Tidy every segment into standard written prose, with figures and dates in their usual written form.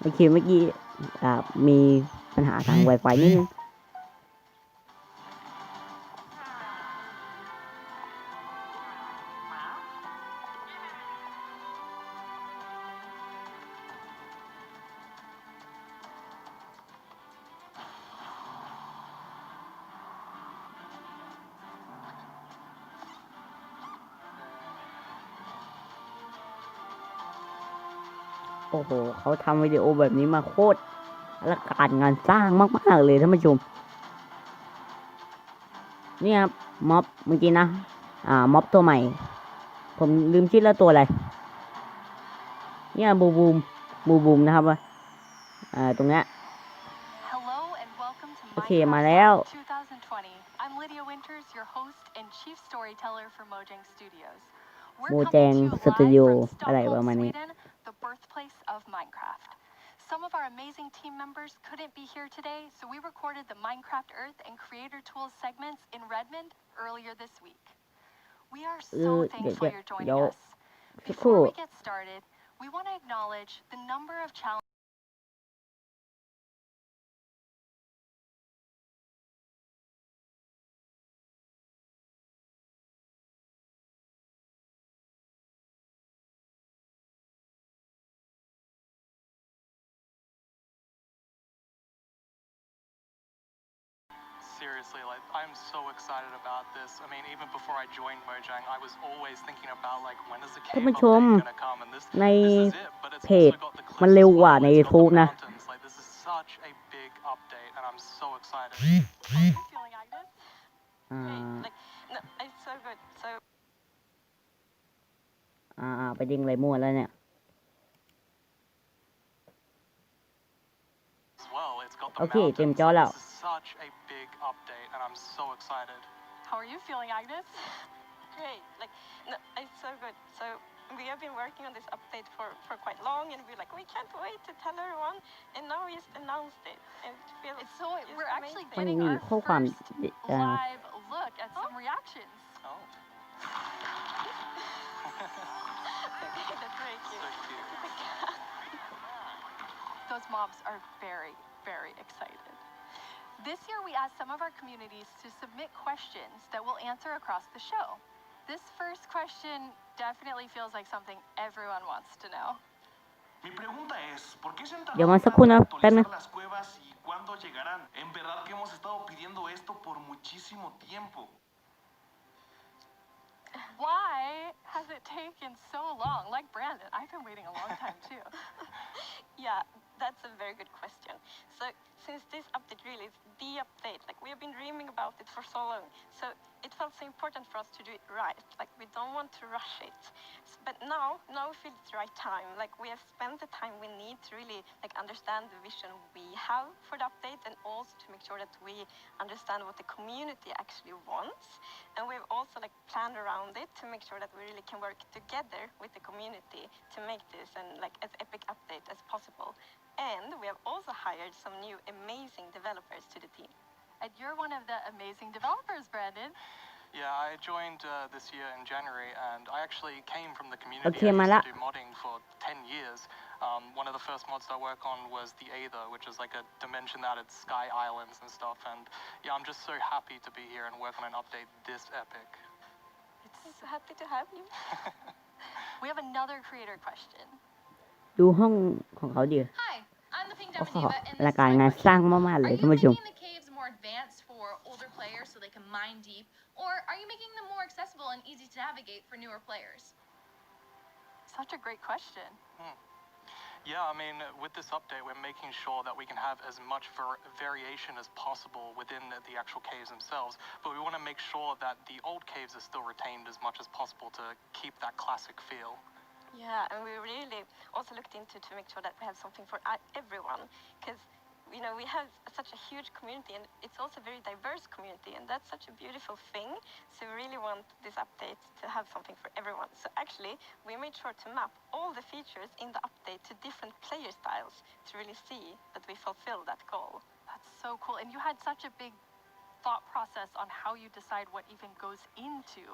โอเคเมื่อกี้มีปัญหาทาง Wi-Fi นิดนึงโอ้โหเขาทำวิดีโอแบบนี้มาโคตรอลังการงานสร้างมากๆเลยท่านผู้ชมเนี่ยครับม็อบเมื่อกี้นะม็อบตัวใหม่ผมลืมชื่อแล้วตัวอะไรเนี่ยบูมนะครับว่าตรงเนี้ยโอเคมาแล้วโมแจงสตูดิโออะไรประมาณนี้Some of our amazing team members couldn't be here today, so we recorded the Minecraft Earth and Creator Tools segments in Redmond earlier this week. We are so thankful you're joining us. Before we get started, we want to acknowledge the number of challenges Seriously, like I'm so excited about this. I mean, even before I joined Mojang, I was always thinking about like when is the cave update gonna come, and this is it. But it's also got the cliffs มันเร็วกว่าใน as well. It's got the YouTube นะ mountains. Like this is such a big update, and I'm so excited. How are you feeling, Agnes? Great. Like, no, it's so good. So ไปยิงอะไรมั่วแล้วเนี่ย As well, it's got the โอเคเต็ม mountains. จอแล้ว This is such a big update, and I'm so excited. How are you feeling, Agnes? Great. Like, no, it's so good. So we have been working on this update for quite long, and we're like, we can't wait to tell everyone, and now we just announced it, and it feels it's so we're actually getting our first live look at some reactions. Oh. Okay, that's very cute. So cute. Those mobs are very, very excited. This year, we asked some of our communities to submit questions that we'll answer across the show. This first question definitely feels like something everyone wants to know. Mi pregunta es, ¿por qué se han tardado เดี๋ยวมาสักค tanto รู่ en นะแป๊บนึง actualizar las cuevas y cuándo llegarán? En verdad que hemos estado pidiendo esto por muchísimo tiempo. Why has it taken so long? Like Brandon, I've been waiting a long time too. Yeah, that's a very good question. So since this update really is the update, like we have been dreaming about it for so long, so it felt so important for us to do it right. Like we don't want to rush it. But now we feel it's the right time. Like we have spent the time we need to really like understand the vision we have for the update, and also to make sure that we understand what the community actually wants. And we've also like planned around it to make sure that we really can work together with the community to make this and like as epic update as possible. And we have also hired some new amazing developers to the team. And you're one of the amazing developers, Brandon. Yeah, I joined this year in January, and I actually came from the community. โอเค I มา used ละ to do modding for 10 years. One of the first mods I worked on was the Aether, which is like a dimension that had sky islands and stuff. And yeah, I'm just so happy to be here and work on an update this epic. It's so happy to have you. We have another creator question. ดูห้องของเขาดิ Hi, I'm the Pink โอ้ Diamond โห Diva, and ราย this การ is งา my นสร้าง question. มากๆเลย Are ท่าน you ผู้ชม making the caves more advanced for older players so they can mine deep, or are you making them more accessible and easy to navigate for newer players? Such a great question. Yeah, I mean, with this update, we're making sure that we can have as much variation as possible within the actual caves themselves, but we want to make sure that the old caves are still retained as much as possible to keep that classic feel. Yeah, and we really also looked into to make sure that we have something for everyone, because you know we have such a huge community, and it's also a very diverse community, and that's such a beautiful thing. So we really want this update to have something for everyone. So actually, we made sure to map all the features in the update to different player styles to really see that we fulfill that goal. That's so cool, and you had such a big thought process on how you decide what even goes into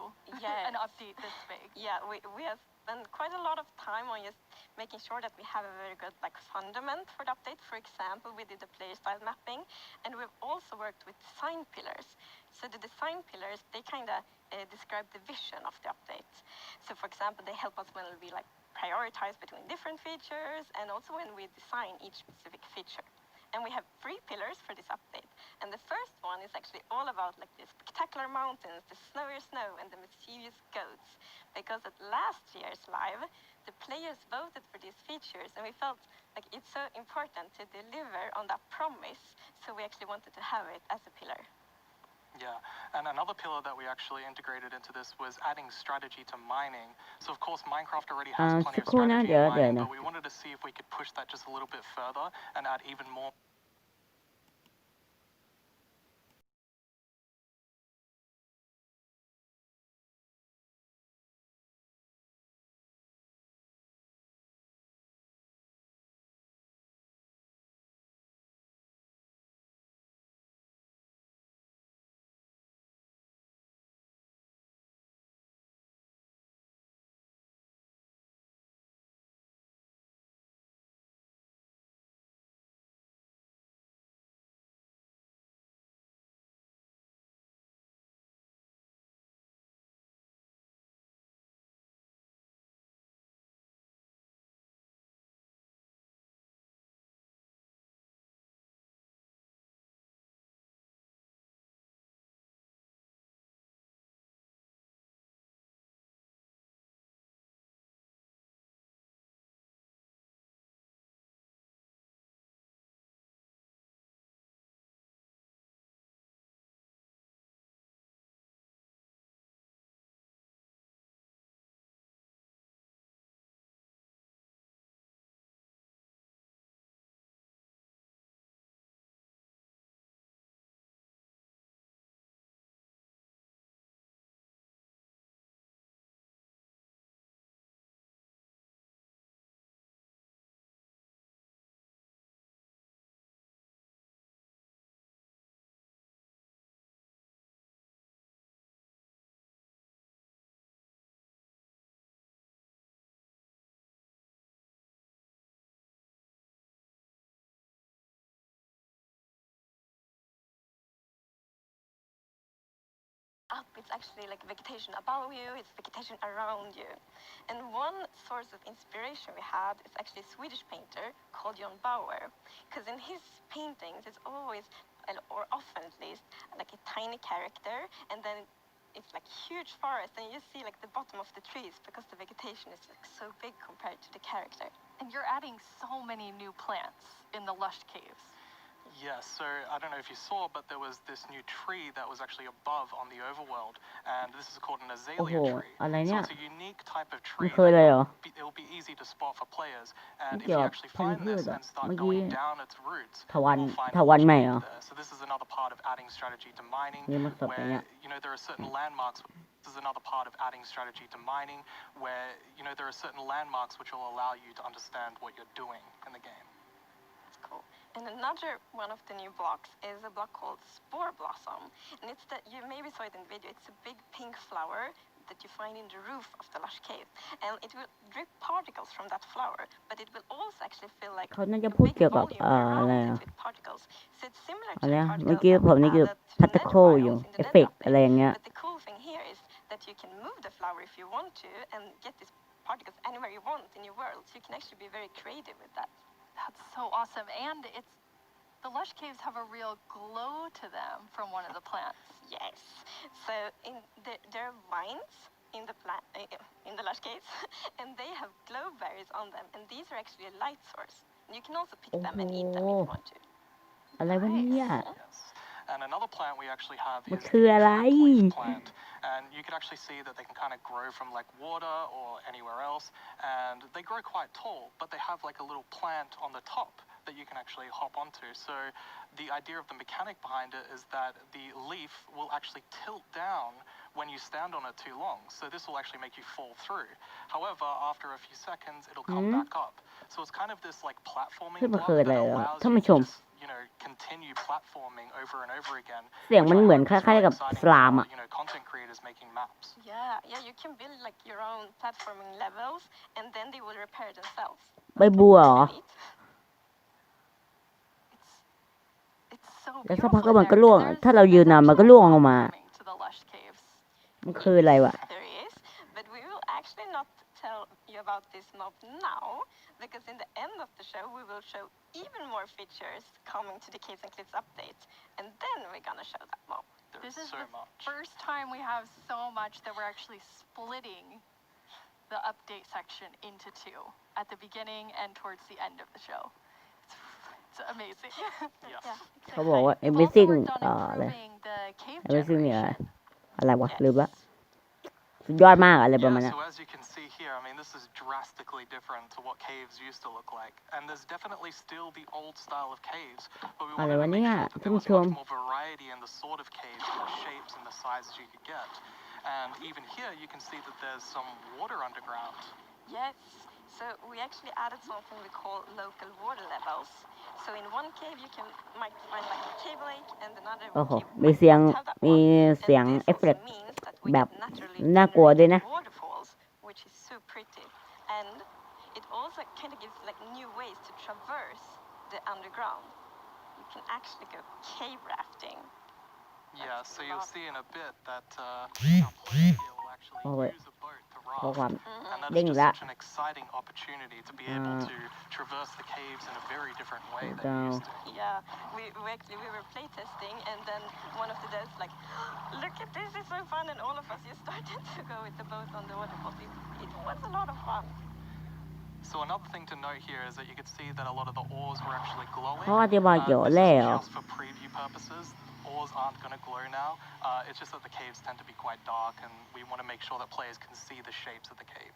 an update this big. Yeah, we have spend quite a lot of time on just making sure that we have a very good like fundament for the update. For example, we did the player style mapping, and we've also worked with design pillars. So the design pillars, they kind of describe the vision of the update. So for example, they help us when we like prioritize between different features, and also when we design each specific feature. And we have 3 pillars for this update. And the first one is actually all about like the spectacular mountains, the snowier snow, and the mischievous goats. Because at last year's live, the players voted for these features, and we felt like it's so important to deliver on that promise. So we actually wanted to have it as a pillar. Yeah, and another pillar that we actually integrated into this was adding strategy to mining. So of course Minecraft already has plenty of strategy in mining, but we wanted to see if we could push that just a little bit further and add even more. Up, it's actually like vegetation above you, it's vegetation around you. And one source of inspiration we had is actually a Swedish painter called John Bauer, because in his paintings it's always, or often at least, like a tiny character, and then it's like huge forest, and you see like the bottom of the trees because the vegetation is like so big compared to the character. And you're adding so many new plants in the lush caves. Yes, so I don't know if you saw, but there was this new tree that was actually above on the overworld, and this is called an Azalea Tree. อะไร So เนี่ย it's a unique type of มัน tree คืออะไรเหรอ it will be easy to spot for players, and if เกี่ยว you กับ actually พันธุ์ find พืช this อ่ะ and start เมื่อกี้ going down its roots, ถาวัน you'll find ถาวัน lush ใหม่ caves เหรอ there. So this is another part of adding strategy to mining, นี่มันสดไป where เนี่ย there are certain landmarks. This is another part of adding strategy to mining, where there are certain landmarks which will allow you to understand what you're doing in the game. That's cool. And another one of the new blocks is a block called Spore Blossom. And it's that, you maybe saw it in the video, it's a big pink flower that you find in the roof of the lush cave. And it will drip particles from that flower, but it will also actually feel like เขาน่าจะ a พูด big เกี่ยวกับ volume อะไร around อ่ะ it with particles. So it's similar อะ to ไร the นะเมื่อ particles กี้ that ผม we นี่คือ added to พั the ต net โคอยู่ biomes in เอ the ฟ net เฟกต์ update. อะไรอย่างเงี้ย But the cool thing here is that you can move the flower if you want to and get these particles anywhere you want in your world. So you can actually be very creative with that. That's so awesome. And the lush caves have a real glow to them from one of the plants. Yes. So there are vines in the lush caves, and they have glow berries on them, and these are actually a light source. And you can also pick them and eat them if you want to. อะไรวะเนี่ย Yes. And another plant we actually have มัน is คืออะไร the fruit leaf plant. And you can actually see that they can kind of grow from like water or anywhere else. And they grow quite tall, but they have like a little plant on the top that you can actually hop onto. So the idea of the mechanic behind it is that the leaf will actually tilt down when you stand on it too long. So this will actually make you fall through. However, after a few seconds, it'll come back up. So it's kind of this like platforming ขึ้นมา block คืออะไร that เหรอ allows ท่าน you ผู้ช to ม just continue platforming over and over again. เสียงมันเหมือนคล้ายๆกับ exciting สลามอ่ะ for content creators making maps. Yeah, you can build like your own platforming levels, and then they will repair themselves. ใบบัวเหรอ It's so แล้วสักพัก beautiful ก็มัน in ก็ there. ร่วง There's ถ้าเรายืนนานมันก็ actually ร่วงลงมา coming to the lush caves. มันคืออะไรวะ There is, but we will actually not tell you about this mob now, because in the end of the show we will show even more features coming to the Caves and Cliffs update, and then we're gonna show that mob. There's This is so the much. first time we have so much that we're actually splitting the update section into two at the beginning and towards the end of the show. It's amazing. Yes. Yeah. เขาบอกว่า We've also everything worked on อะไร improving the cave everything เนี่ย generation. อะไรวะลืมละสุดยอดมากอะไรประมาณ Yeah, นั้น so as you can see here, I mean, this is drastically different to what caves used to look like. And there's definitely still the old style of caves, but we อะไร wanted วะ to เนี่ make ย sure that ท่าน there ผู้ was ชม much more variety in the sort of caves, and the shapes and the sizes you could get. And even here, you can see that there's some water underground. Yes, so we actually added something we call local water levels. So in one cave might find like a cave lake, and another โอ้โห cave มี might เสียง not have that มี one. เสียง And this เอฟเฟ also กต์ means that we แบบ get naturally น่ากลัวด้วยนะ generated waterfalls, which is so pretty. And it also kind of gives like new ways to traverse the underground. You can actually go cave rafting. Yeah, so you'll see in a bit that our player here will actually Oh, wait. use a boat to ข้อความ raft. And that เด้ is ง just ละ such an exciting opportunity to be able to traverse the caves in a very different way than ดา you ว used to. Yeah, we were playtesting, and then one of the devs like, look at this, it's so fun, and all of us just started to go with the boat on the waterfall. It was a lot of fun. So another thing to note here is that you could see that a lot of the ores were actually glowing. เขาอธิบายเกี่ยวกับ This แร่ is เหรอ just for preview purposes. Ores aren't going to glow now. It's just that the caves tend to be quite dark, and we want to make sure that players can see the shapes of the cave.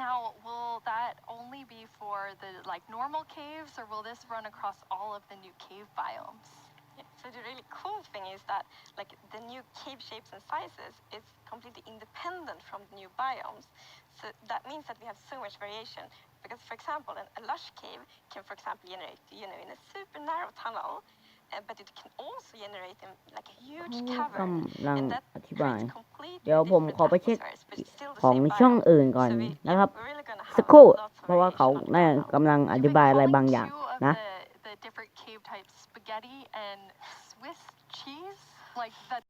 Now, will that only be for the like normal caves, or will this run across all of the new cave biomes? Yeah, so the really cool thing is that like the new cave shapes and sizes is completely independent from the new biomes. So that means that we have so much variation. Because for example, a lush cave can, for example, generate in a super narrow tunnel, but it can also generate in like a huge เขา cavern, กำลัง and that อธิบาย creates completely เดี๋ยวผม different ขอไปเช็ค atmospheres, but it's still the ของ same ช่อง biome. อื่นก่อน So นะครับ we're really gonna สัก have ครู่ lots of เพราะว่าเขา variation on the น่า biome. กำลังอ You've ธิ been บายอะไร calling บางอย่าง two of นะ the different cave types spaghetti and Swiss cheese, like that.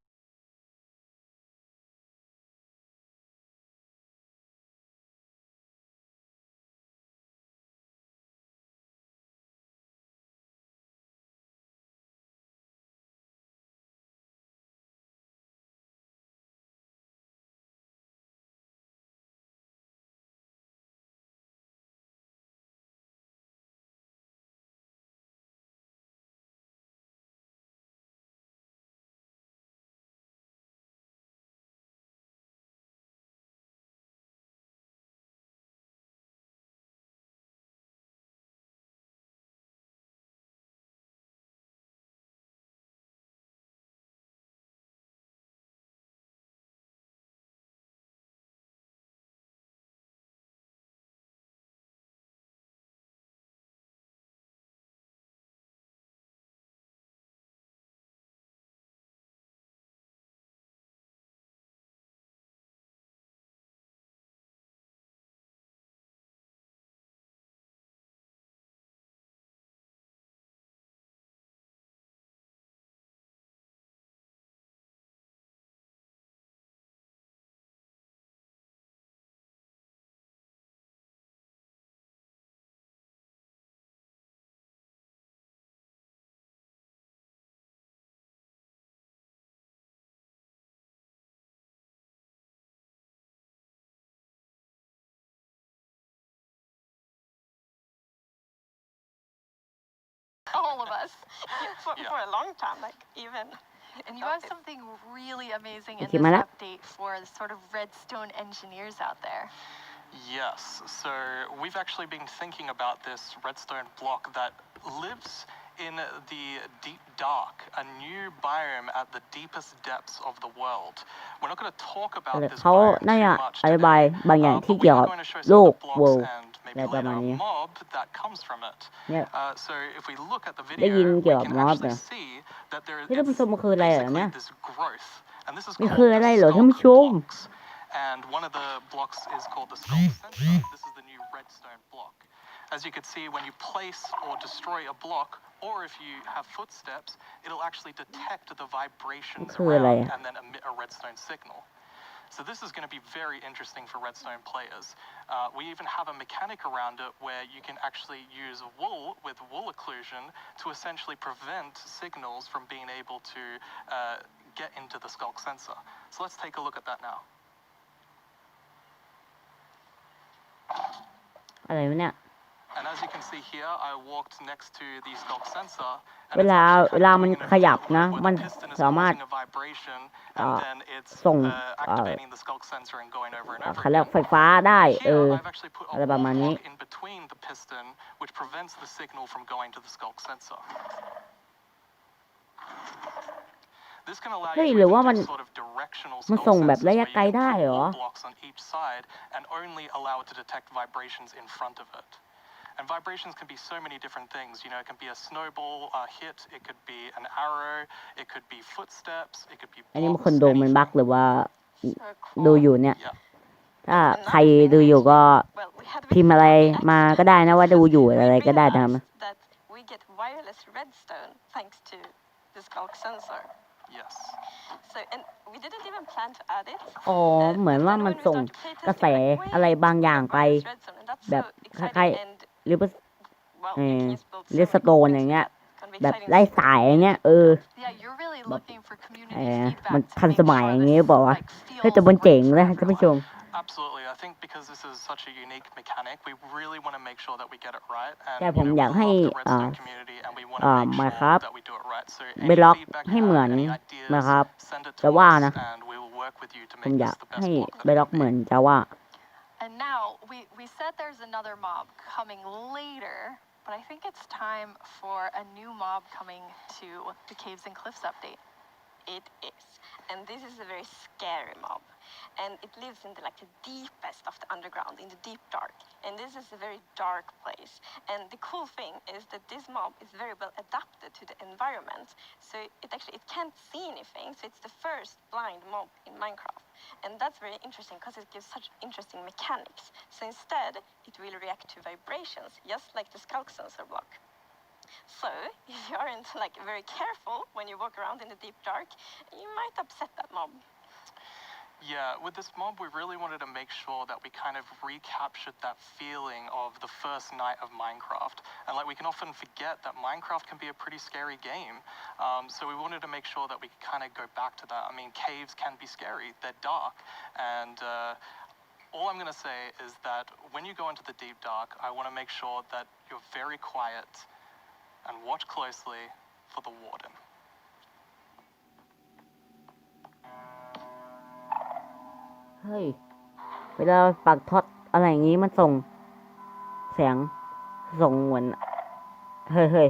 All of us. for a long time, like even. And you have something really amazing in โอเคมา this ละ update for the sort of redstone engineers out there. Yes, so we've actually been thinking about this redstone block that lives in the deep dark, a new biome at the deepest depths of the world. We're not going to talk about แต่ this เขา biome น่า too จะ much อธิบาย today, บางอย่าง but ที่ we เกี่ยว are กับ going to show โล some ก of the เวิล blocks ด์ and อะไร maybe ประมาณ later นี้ a mob that comes from it. เนี่ย So if we look at the ได้ยิน video, เกี่ we ยวกับ can มอส actually นะ see that there ที่ท่านผู้ชมมันคืออะไรเหรอ basically เนี่ย this growth, and this is มัน called คืออะไรเหรอ the ท่านผู้ช stalk ม blocks. and one of the blocks is called the skull center. This is the new redstone block. As you can see, when you place or destroy a block, or if you have footsteps, it'll actually detect the vibrations around and then emit a redstone signal. So this is going to be very interesting for redstone players. We even have a mechanic around it where you can actually use wool with wool occlusion to essentially prevent signals from being able to get into the skulk sensor. So let's take a look at that now. อะไรวะเนี่ย And as you can see here, I walked next to the skulk sensor. เวลามันขยับนะมันสามารถส่งเขาเรียกไฟฟ้าได้อะไรประมาณนี้เฮ้ยหรือว่ามันส่งแบบระยะไกลได้เหรอAnd vibrations can be so many different things. You know, it can be a snowball hit, it could be an arrow, it could be footsteps, it could be blocks. อันนี้มันคนดูมันบักหรือว่าดูอยู่เนี่ยถ้าใครดูอยู่ก็พิมพ์อะไรมาก็ได้นะว่าดูอยู่อะไรก็ได้นะครับ We get wireless redstone thanks to the skulk sensor. Yes. So and we didn't even plan to add it. อ๋อเหมือนว่ามันส่งกระแสอะไรบางอย่างไปแบบคล้ายๆหรือสโตนอย่างเงี้ยแบบไล่สายอย่างเงี้ยมันทันสมัยอย่างเงี้ยบอกว่าเฮ้ยแต่มันเจ๋งเลยท่านผู้ชม Absolutely. I think because this is such a unique mechanic, we really want to make sure that we get it right. And แต่ผมอยากให้ Minecraft ไปล็อกให้เหมือนนะครับจะว่านะผมอยากให้ไปล็อกเหมือนจะว่า And now we said there's another mob coming later, but I think it's time for a new mob coming to the Caves and Cliffs update. It is, and this is a very scary mob, and it lives in the deepest of the underground, in the deep dark, and this is a very dark place. And the cool thing is that this mob is very well adapted to the environment, so it can't see anything. So it's the first blind mob in Minecraft, and that's very interesting because it gives such interesting mechanics. So instead, it will react to vibrations, just like the skulk sensor block. So, if you aren't very careful when you walk around in the deep dark, you might upset that mob. Yeah, with this mob, we really wanted to make sure that we kind of recaptured that feeling of the first night of Minecraft. And we can often forget that Minecraft can be a pretty scary game. So we wanted to make sure that we could kind of go back to that. I mean, caves can be scary. They're dark. And all I'm going to say is that when you go into the deep dark, I want to make sure that you're very quiet and watch closely for the warden. เฮ้ยเวลาปักท็อตอะไรอย่างงี้มันส่งเสียงส่งเหมือนเฮ้ย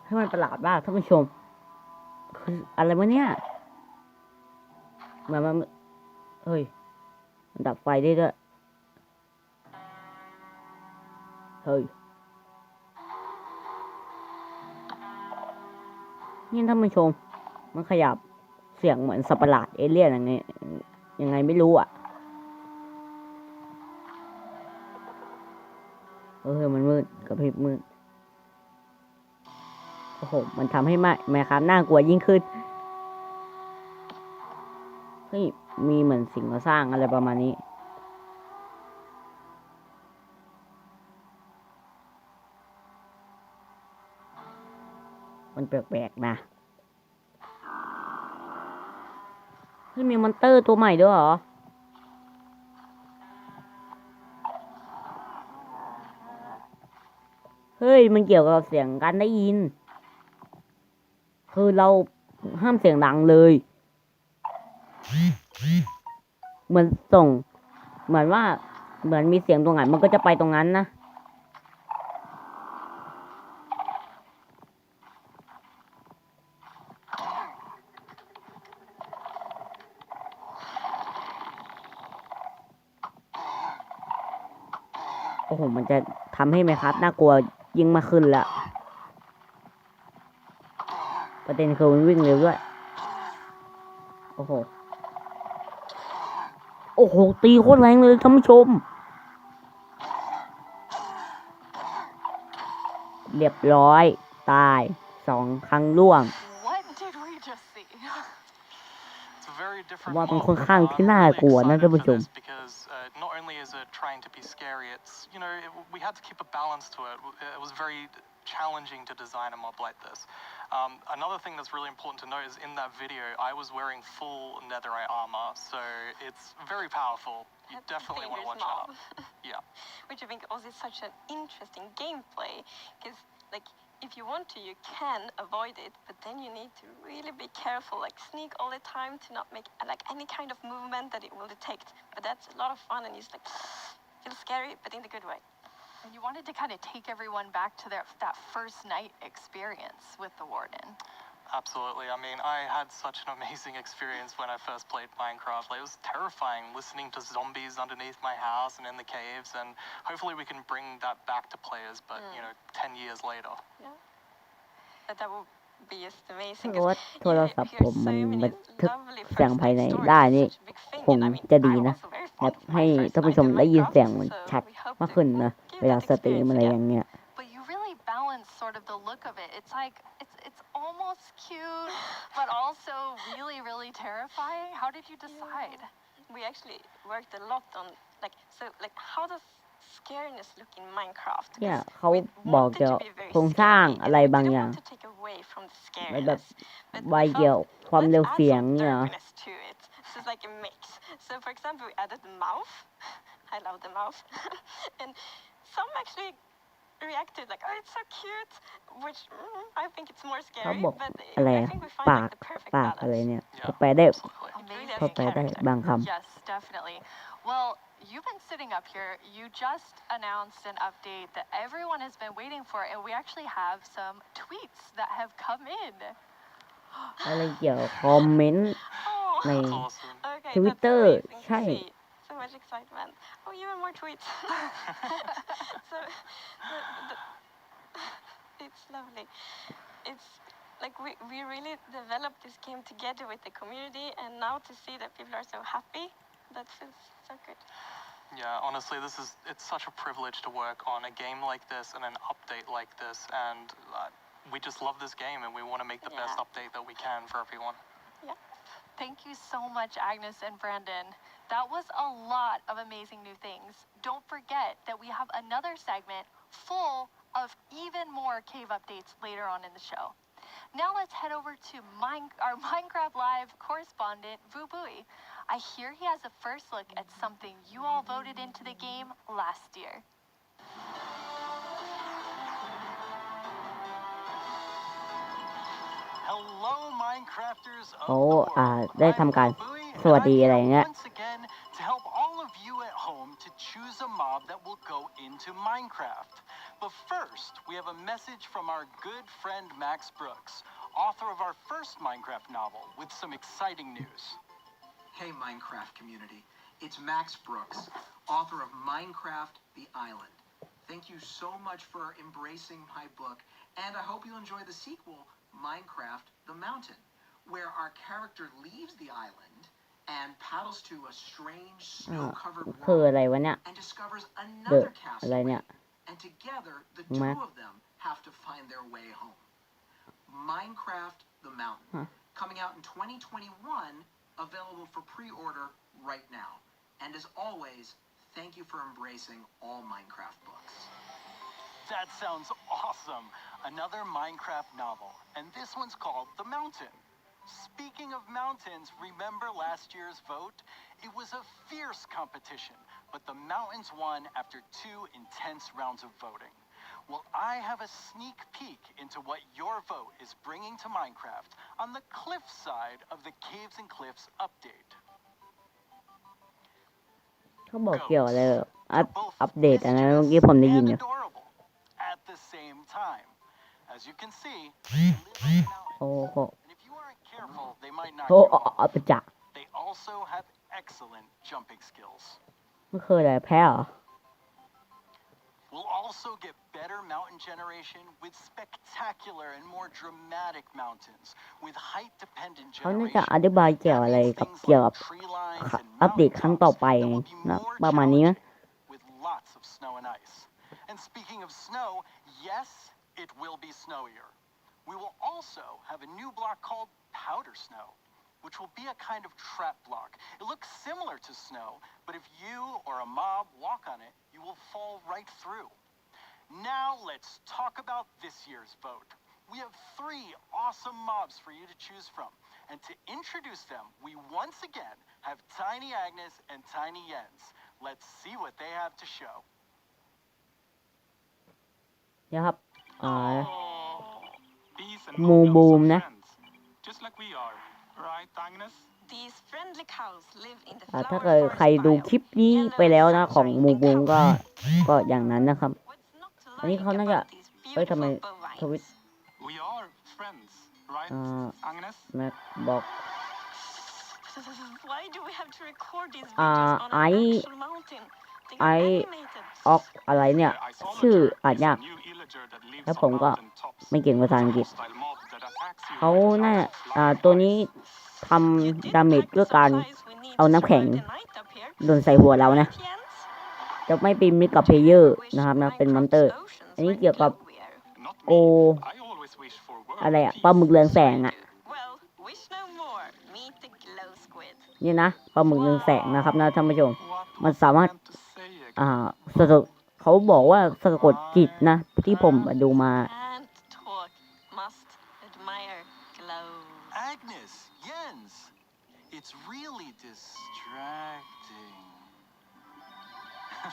ให้มันประหลาดมากท่านผู้ชมคืออะไรวะเนี่ยมันเฮ้ยมันดับไฟได้ด้วยเฮ้ยนี่ท่านผู้ชมมันขยับเสียงเหมือนสัตว์ประหลาดเอเลี่ยนอย่างเงี้ยยังไงไม่รู้อ่ะมันมืดกับพริบมืดโอ้โหมันทำให้แม่ครับน่ากลัวยิ่งขึ้นเฮ้ยมีเหมือนสิ่งก่อสร้างอะไรประมาณนี้มันแปลกๆนะเฮ้ยมีมอนเตอร์ตัวใหม่ด้วยเหรอเฮ้ยมันเกี่ยวกับเสียงการได้ยินคือเราห้ามเสียงดังเลยเหมือนส่งเหมือนว่าเหมือนมีเสียงตรงไหนมันก็จะไปตรงนั้นนะโอ้โหมันจะทำให้ไหมครับน่ากลัวยิ่งมากขึ้นละประเด็นคือมันวิ่งเร็วด้วยโอ้โห โอ้โหตีโคตรแรงเลยท่านผู้ชมเรียบร้อยตาย2 ครั้งล่วง What did we just see? It's a very different ว่าเป็น mob. ค่อนข้างที่น่ากลัวนะ Really ท่านผู้ช excited ม for this because not only is it trying to be scary, it's we had to keep a balance to it. It was very challenging to design a mob like this. Another thing that's really important to note is in that video I was wearing full netherite armor, so it's very powerful. You definitely want to watch out. Yeah. Which I think also is such an interesting gameplay, because like if you want to, you can avoid it, but then you need to really be careful, like sneak all the time to not make like any kind of movement that it will detect. But that's a lot of fun, and it's like feels scary, but in the good way. And you wanted to kind of take everyone back to that first night experience with the warden. Absolutely. I mean, I had such an amazing experience when I first played Minecraft. Like, it was terrifying listening to zombies underneath my house and in the caves, and hopefully we can bring that back to players, but 10 years later. Yeah. But that would be just amazing. เพราะว่า 'Cause โทรศัพท์ hear ผมมัน so บั many นทึก lovely เสียง first ภาย night ใน stories. ได้ It's นี่ such a big thing, คง and I mean, จะดี I'm นะ also very แบบ fond of ให้ my first ท่านผู้ night ชม in ได้ยิน Minecraft, เสียงมัน so ชัด we hope มาก to ขึ้นนะ give เวลา that สตรีม experience อะไรอ again. ย่างเงี้ย But you really balance sort of the look of it. It's like it's almost cute, but also really, really terrifying. How did you decide? We actually worked a lot on like how does scariness look in Minecraft? เนี่ย 'Cause เขา we บอก wanted เกี่ยว to be very โครงสร้าง scary, อะไร and we บาง didn't อย่าง want to take away from the แบบ scariness. But ใบ we เกี่ยว thought, ความ let's เร็ว add เสียง some เนี่ยเหรอ derpiness to it. So it's like a mix. So for example, we added the mouth. I love the mouth. And some actually reacted like, oh, it's so cute, which I think it's more เขา scary, บอก but อะไร I อะ think we find ปาก like the perfect ปากอะไร balance. เนี่ย Yeah, เขาแปลได้ absolutely. It really เขา has แปลได้ character. บางค Yes, definitely. Well, you've been sitting up here. You just announced an update that everyone has been waiting for, and we actually have some tweets that have come in. ำอะไรเกี่ยวคอมเมนต์ Oh. ใน That's awesome. Okay, Twitter that's amazing to ใช่ see. So much excitement. Oh, even more tweets. So it's lovely. It's like we really developed this game together with the community, and now to see that people are so happy, that feels so good. Yeah, honestly, it's such a privilege to work on a game like this and an update like this, and we just love this game and we want to make the best Yeah. update that we can for everyone. Thank you so much, Agnes and Brandon. That was a lot of amazing new things. Don't forget that we have another segment full of even more cave updates later on in the show. Now let's head over to our Minecraft Live correspondent, Vubui. I hear he has a first look at something you all voted into the game last year. Hello, Minecrafters of เขา the world. ได้ทำการ I'm สวัสดี Vubui, อะไร and เงี้ I'm ย here once again to help all of you at home to choose a mob that will go into Minecraft. But first, we have a message from our good friend Max Brooks, author of our first Minecraft novel, with some exciting news. Hey Minecraft community, it's Max Brooks, author of Minecraft The Island. Thank you so much for embracing my book, and I hope you enjoy the sequel, Minecraft The Mountain, where our character leaves the island and paddles to a strange snow-covered คือ world อะไรวะเนี่ย and discovers เดอะ another อะไร castle. เนี่ย And together, the Ma- two of them have to find their way home. Minecraft The Mountain, coming out in 2021, available for pre-order right now. And as always, thank you for embracing all Minecraft books. That sounds awesome. Another Minecraft novel, and this one's called The Mountain. Speaking of mountains, remember last year's vote? It was a fierce competition, but the mountains won after 2 intense rounds of voting. Well, I have a sneak peek into what your vote is bringing to Minecraft on the cliff side of the Caves and Cliffs update. เขาบอกเกี่ยวอะไร Ghosts อัปเดต are อัน both นั้นเมื่อกี้ผมได้ยิน mischievous อยู่ and adorable at the same time. As you can see, they live on the mountains. โอ้โห And if you aren't careful, they might knock โอ้ you เอา off. ไปจัก They also have excellent jumping skills. มันคืออะไรแพ้เหรอ We'll also get better mountain generation with spectacular and more dramatic mountains with height dependent เขาน่า generation. จะอธิบายเกี่ยวอะไรกับเกี่ยวกับอัปเดตครั้งต่อไปนะประมาณนี้นะ with lots of snow and ice. And speaking of snow, yes, it will be snowier. We will also have a new block called powder snow, which will be a kind of trap block. It looks similar to snow, but if you or a mob walk on it, you will fall right through. Now let's talk about this year's vote. We have 3 awesome mobs for you to choose from. And to introduce them, we once again have Tiny Agnes and Tiny Jens. Let's see what they have to show. นะครับ Peace and มู love บูม some นะ friends, just like we are, right, Agnes? These friendly cows live in the ถ้า flower เกิด forest ใครดู biome. คลิปนี้ไปแล้วนะ Yellow, ของมู sunshine, บูม and ก็ comfort. อย่างนั้นนะครับ What's not to อันนี้ like เขาน่าจะ about these ทำไม beautiful ทวิต bovines? We are friends, right, Agnes? แม็กบอก Why do we have to record these ไอ videos on an actual mountain? They ไอ are animated. ออกอะไรเนี่ย ชื่ออ่านยาก แล้วผมก็ไม่เก่งภาษาอังกฤษ เขาน่าตัวนี้ทำดาเมจด้วยการ เอาน้ำแข็งโดนใส่หัวเรานะ จะไม่เป็นมิตรกับเพลเยอร์นะครับนะ เป็นมอนเตอร์ อันนี้เกี่ยวกับโกอะไรอะปลาหมึกเรืองแสงอะนี่นะปลาหมึกเรืองแสงนะครับนะท่านผู้ชม มันสามารถสะกดเขาบอกว่าสะกดจิตนะ ที่ผมดูมา Agnes, Jens, it's really distracting.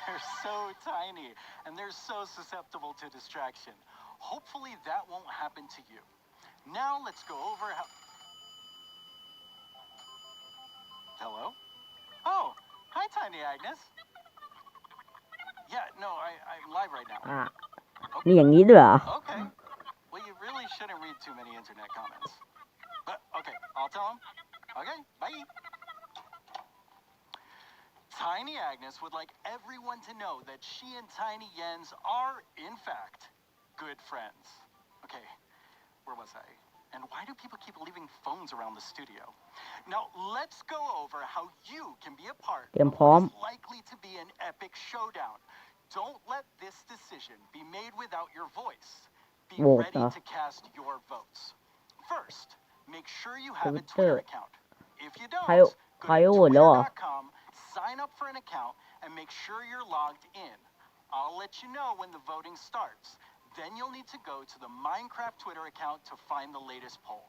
They're so tiny and they're so susceptible to distraction. Hopefully that won't happen to you. Now let's go over how... Hello? Oh, hi, Tiny Agnes. Yeah, no, I'm live right now. มีอย่างนี้ด้วยเหรอ Okay. Well, you really shouldn't read too many internet comments. But, okay, I'll tell him. Okay, bye. Tiny Agnes would like everyone to know that she and Tiny Jens are, in fact, good friends. Okay, where was I? And why do people keep leaving phones around the studio? Now, let's go over how you can be a part of what is likely to be an epic showdown. Don't let this decision be made without your voice. Be ready to cast your votes. First, make sure you have a Twitter account. If you don't, go to twitter.com, sign up for an account, and make sure you're logged in. I'll let you know when the voting starts. Then you'll need to go to the Minecraft Twitter account to find the latest poll.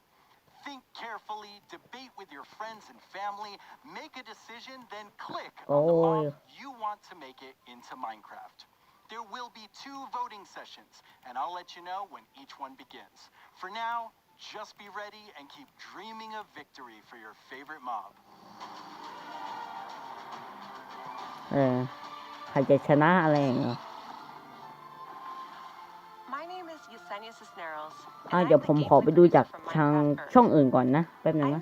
Think carefully, debate with your friends and family, make a decision, then click on the mob you want to make it into Minecraft. There will be 2 voting sessions, and I'll let you know when each one begins. For now, just be ready and keep dreaming of victory for your favorite mob. ใครจะชนะอะไรอย่างเงี้ย เดี๋ยวผมขอไปดูจากทางช่องอื่นก่อนนะแป๊บนึงนะ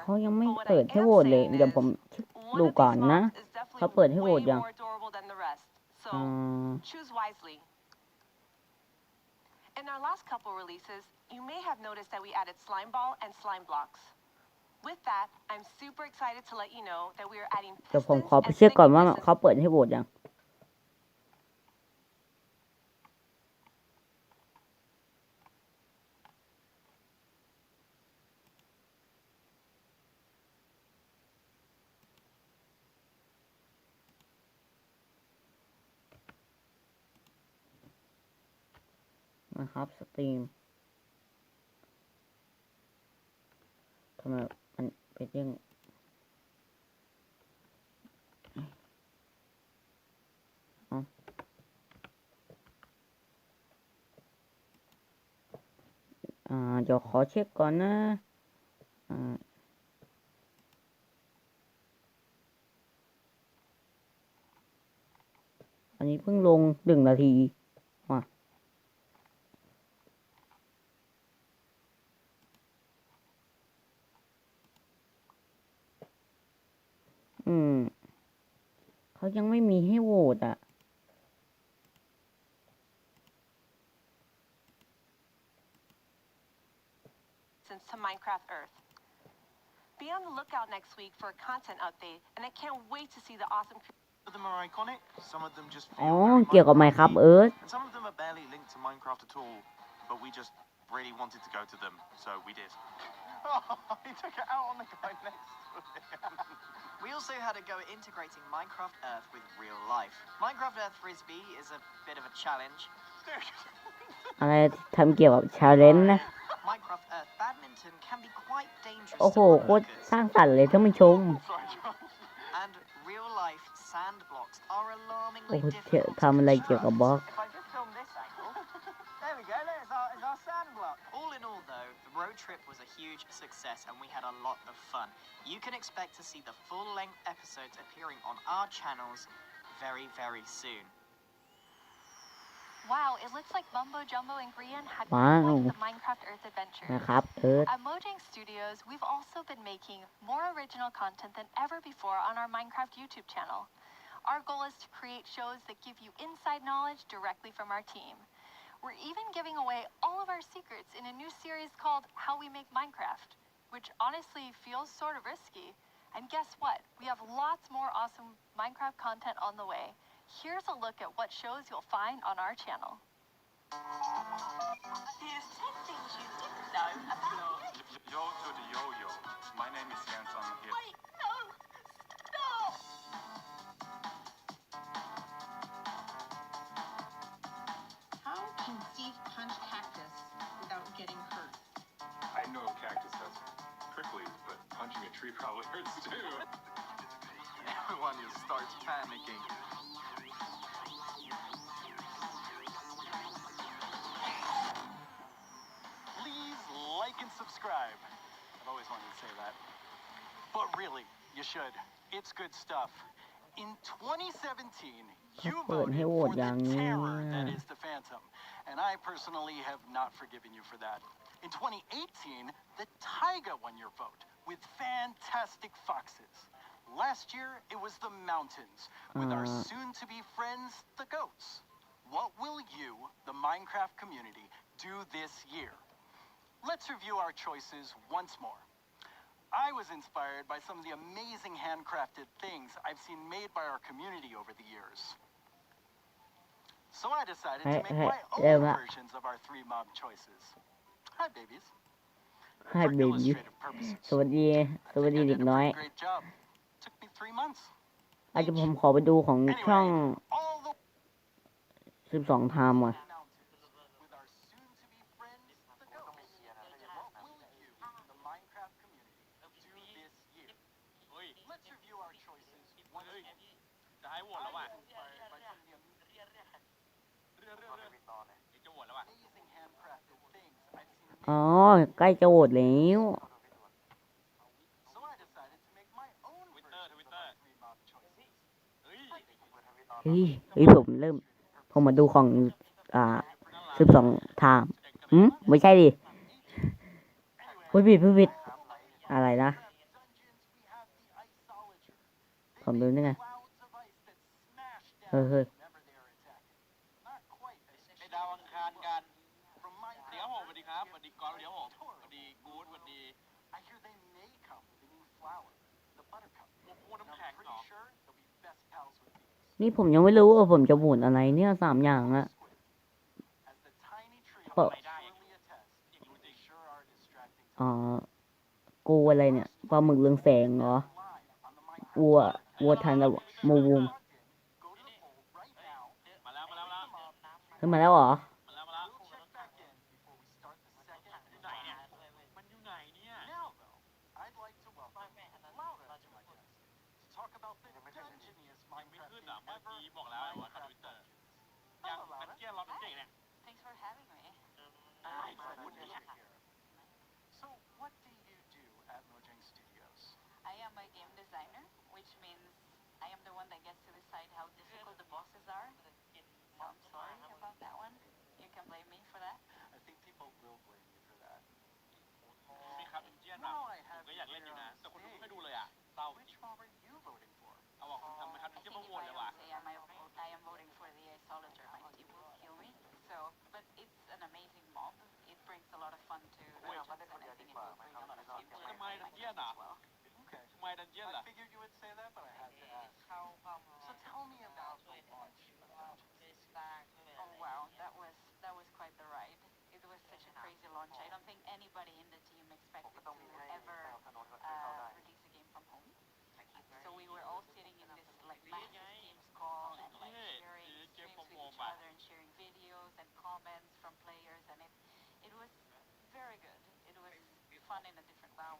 เขายังไม่เปิดให้โหวตเลย เดี๋ยวผมดูก่อนนะ เขาเปิดให้โหวต way ยัง more adorable than the rest. อื So ม choose wisely. In our last couple releases, you may have noticed that we added slime ball and slime blocks. With that, I'm super excited to let you know that we are adding เดี๋ยวผม pistons ขอไป and เช็คก่อน sinking ว่า pistons. เขาเปิดให้โหวตยังนะครับสตรีมทำไมมันเป็นยังเดี๋ยวขอเช็คก่อนนะอันนี้เพิ่งลง1 นาทีมาเขายังไม่มีให้โหวตอ่ะTo Minecraft Earth. Be on the lookout next week for a content update, and I can't wait to see the awesome. Some of them are iconic, some of them just อ๋อ feel very เกี่ยวกับ Minecraft Minecraft-y, Earth and some of them are barely linked to Minecraft at all, but we just really wanted to go to them, so we did. He took it out on the guy next to him. We also had a go at integrating Minecraft Earth with real life. Minecraft Earth Frisbee is a bit of a challenge. อะไรทำเกี่ยวกับ challenge นะ Minecraft Earth Badminton can be quite dangerous โอ้โห to โคตร onlookers. สร้างสรรค์เลยท่านผู้ชม And real life sand blocks are โอ้ alarmingly โห difficult to ทำอะไรเกี่ยวกับ construct. บล็อก If I just film this angle, there we go, there's our sand block. All in all though, the road trip was a huge success and we had a lot of fun. You can expect to see the full-length episodes appearing on our channels very, very soon. Wow, it looks like Mumbo Jumbo and Grian had Wow. greenlit the Minecraft Earth adventure. นะครับ At Mojang Studios, we've also been making more original content than ever before on our Minecraft YouTube channel. Our goal is to create shows that give you inside knowledge directly from our team. We're even giving away all of our secrets in a new series called How We Make Minecraft, which honestly feels sort of risky. And guess what? We have lots more awesome Minecraft content on the way. Here's a look at what shows you'll find on our channel. Here's 10 things you didn't know about. Yo to the yo-yo. My name is Jens. I'm here. Wait, no, stop! How can Steve punch cactus without getting hurt? I know cactus has pricklies, but punching a tree probably hurts too. Everyone just starts panicking. Please like and subscribe. I've always wanted to say that. But really, you should. It's good stuff. In 2017, you voted for the terror that is the Phantom, and I personally have not forgiven you for that. In 2018, the Taiga won your vote with fantastic foxes. Last year, it was the mountains with our soon-to-be friends, the goats. What will you, the Minecraft community, do this year? Let's review our choices once more. I was inspired by some of the amazing handcrafted things I've seen made by our community over the years. So I decided to make my own versions of our 3 mob choices. Hi, babies. Hi, For baby. illustrative purposes. สวัสดี สวัส I ดี think I เด็ did ก a น้อย pretty great job. Took me 3 months. อาจจะผมขอไปดูของช่อง Anyway, all the 12 ไทม์ว่ะ mountains with our soon-to-be friends, the goats. What will you, the Minecraft community, do this year? Let's review our choices once more. จะให้โหวตแล้วว่ะ Inspired by some of the amazing handcrafted things I've seen อ๋อ made. ใกล้จะโหวตแล้ว So I decided to make my own version of our 3 mob choices. เฮ้ยผมมาดูของ 12 ไทม์ไม่ใช่ดิพูดผิดอะไรนะ Dungeons, we have the Isologer. ผมดูนี่ไง Clouds of เฮ้ย Whenever they are attacking. Not quite as ไปดาวอังคารกัน from เดี๋ยวผมสวัสดีครับ Minecraft. สวัสดีก๊อฟเดี๋ยวผมสวัสดีกู๊ดสวัสดี I hear they may come with a new flower, the buttercup. พวก And น้ำ I'm แข็งเหร pretty อ sure they'll be best pals with these. นี่ผมยังไม่รู้ว่าผมจะโหวตอะไรเนี่ย3 อย่างอะ As the tiny tree เปิด will surely attest, they sure are distracting อ๋อ to กูอะไรเนี่ยปลาหมึกเรืองแสงเหรอ live on the Minecraft วัวทันแล้วมูบูม Go to the poll right now. มาแล้ว ขึ้นมาแล้วเหรอ We'll check back in before we start the second. อยู่ไหนเนี่ย มันอยู่ไหนเนี่ย Now, though, I'd like to welcome Laura to my desk to talk about the dungeoniest ไม่ Minecraft ขึ้น game อ่ะ เมื่อ ever. กี้บอกแล้วว่าทวิตเตอร์ Hello, ยัง Laura. เกี้ยเราเป็นเก่งเนี่ย Thanks for having me. So, what do you do at Mojang Studios? I am a game designer, which means I am the one that gets to decide how difficult the bosses are. So I'm sorry about that one. You can blame me for that. I think people will blame you for that. มีครับเจียนอ่ะ Now I ผม have ก็อยากเล่นอยู่นะ แต่คนดูไม่ stage. ค่อยดูเลยอ่ะเศร้า Which mob are you voting for? เอาบอกคุณทำไหมครับ I เจีย think น if มาโหวต I เลย ever ว่ะ say I am voting for the Azalea Tree, my team will kill me. So, but it's an amazing mob. It brings a lot of fun to legends, and I think it will bring a lot of people ทำไม to ดันเจียน Minecraft อ่ะ as well. Okay. ทำไมดันเจียน I ล่ะ figured you would say that, but I had to ask. So tell me about the launch of Dungeons. Oh wow, that was quite the ride. It was such a crazy launch. I don't think anybody in the team expected to ever release a game from home. So we were all sitting in this like massive Teams call and like sharing streams with each other and sharing videos and comments from players, and it was very good. It was fun in a different way.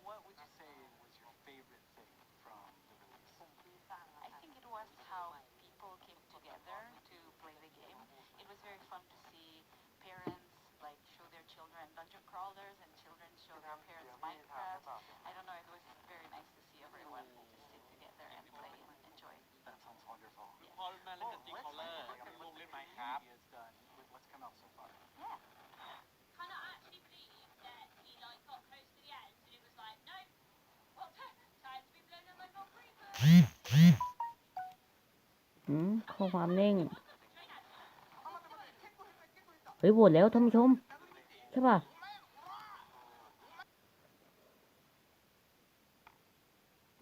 What would you say was your favorite thing from the release? I think it was how people came together to play the game. It was very fun to see parents like show their children dungeon crawlers and children show their parents Minecraft. I don't know, it was very nice to see everyone just sit together and play and enjoy. That sounds wonderful. พอมาเล่นกับจริงเขาเลิกลงเล่นไหมครับ Community has done with what's come out so far. Yeah. Can I actually believe that he like got close to the end and it was like, no, what? Time to be blown away by creepers. ข้อความนิ่ง เฮ้ยโหวตแล้วท่านผู้ชม ใช่ป่ะ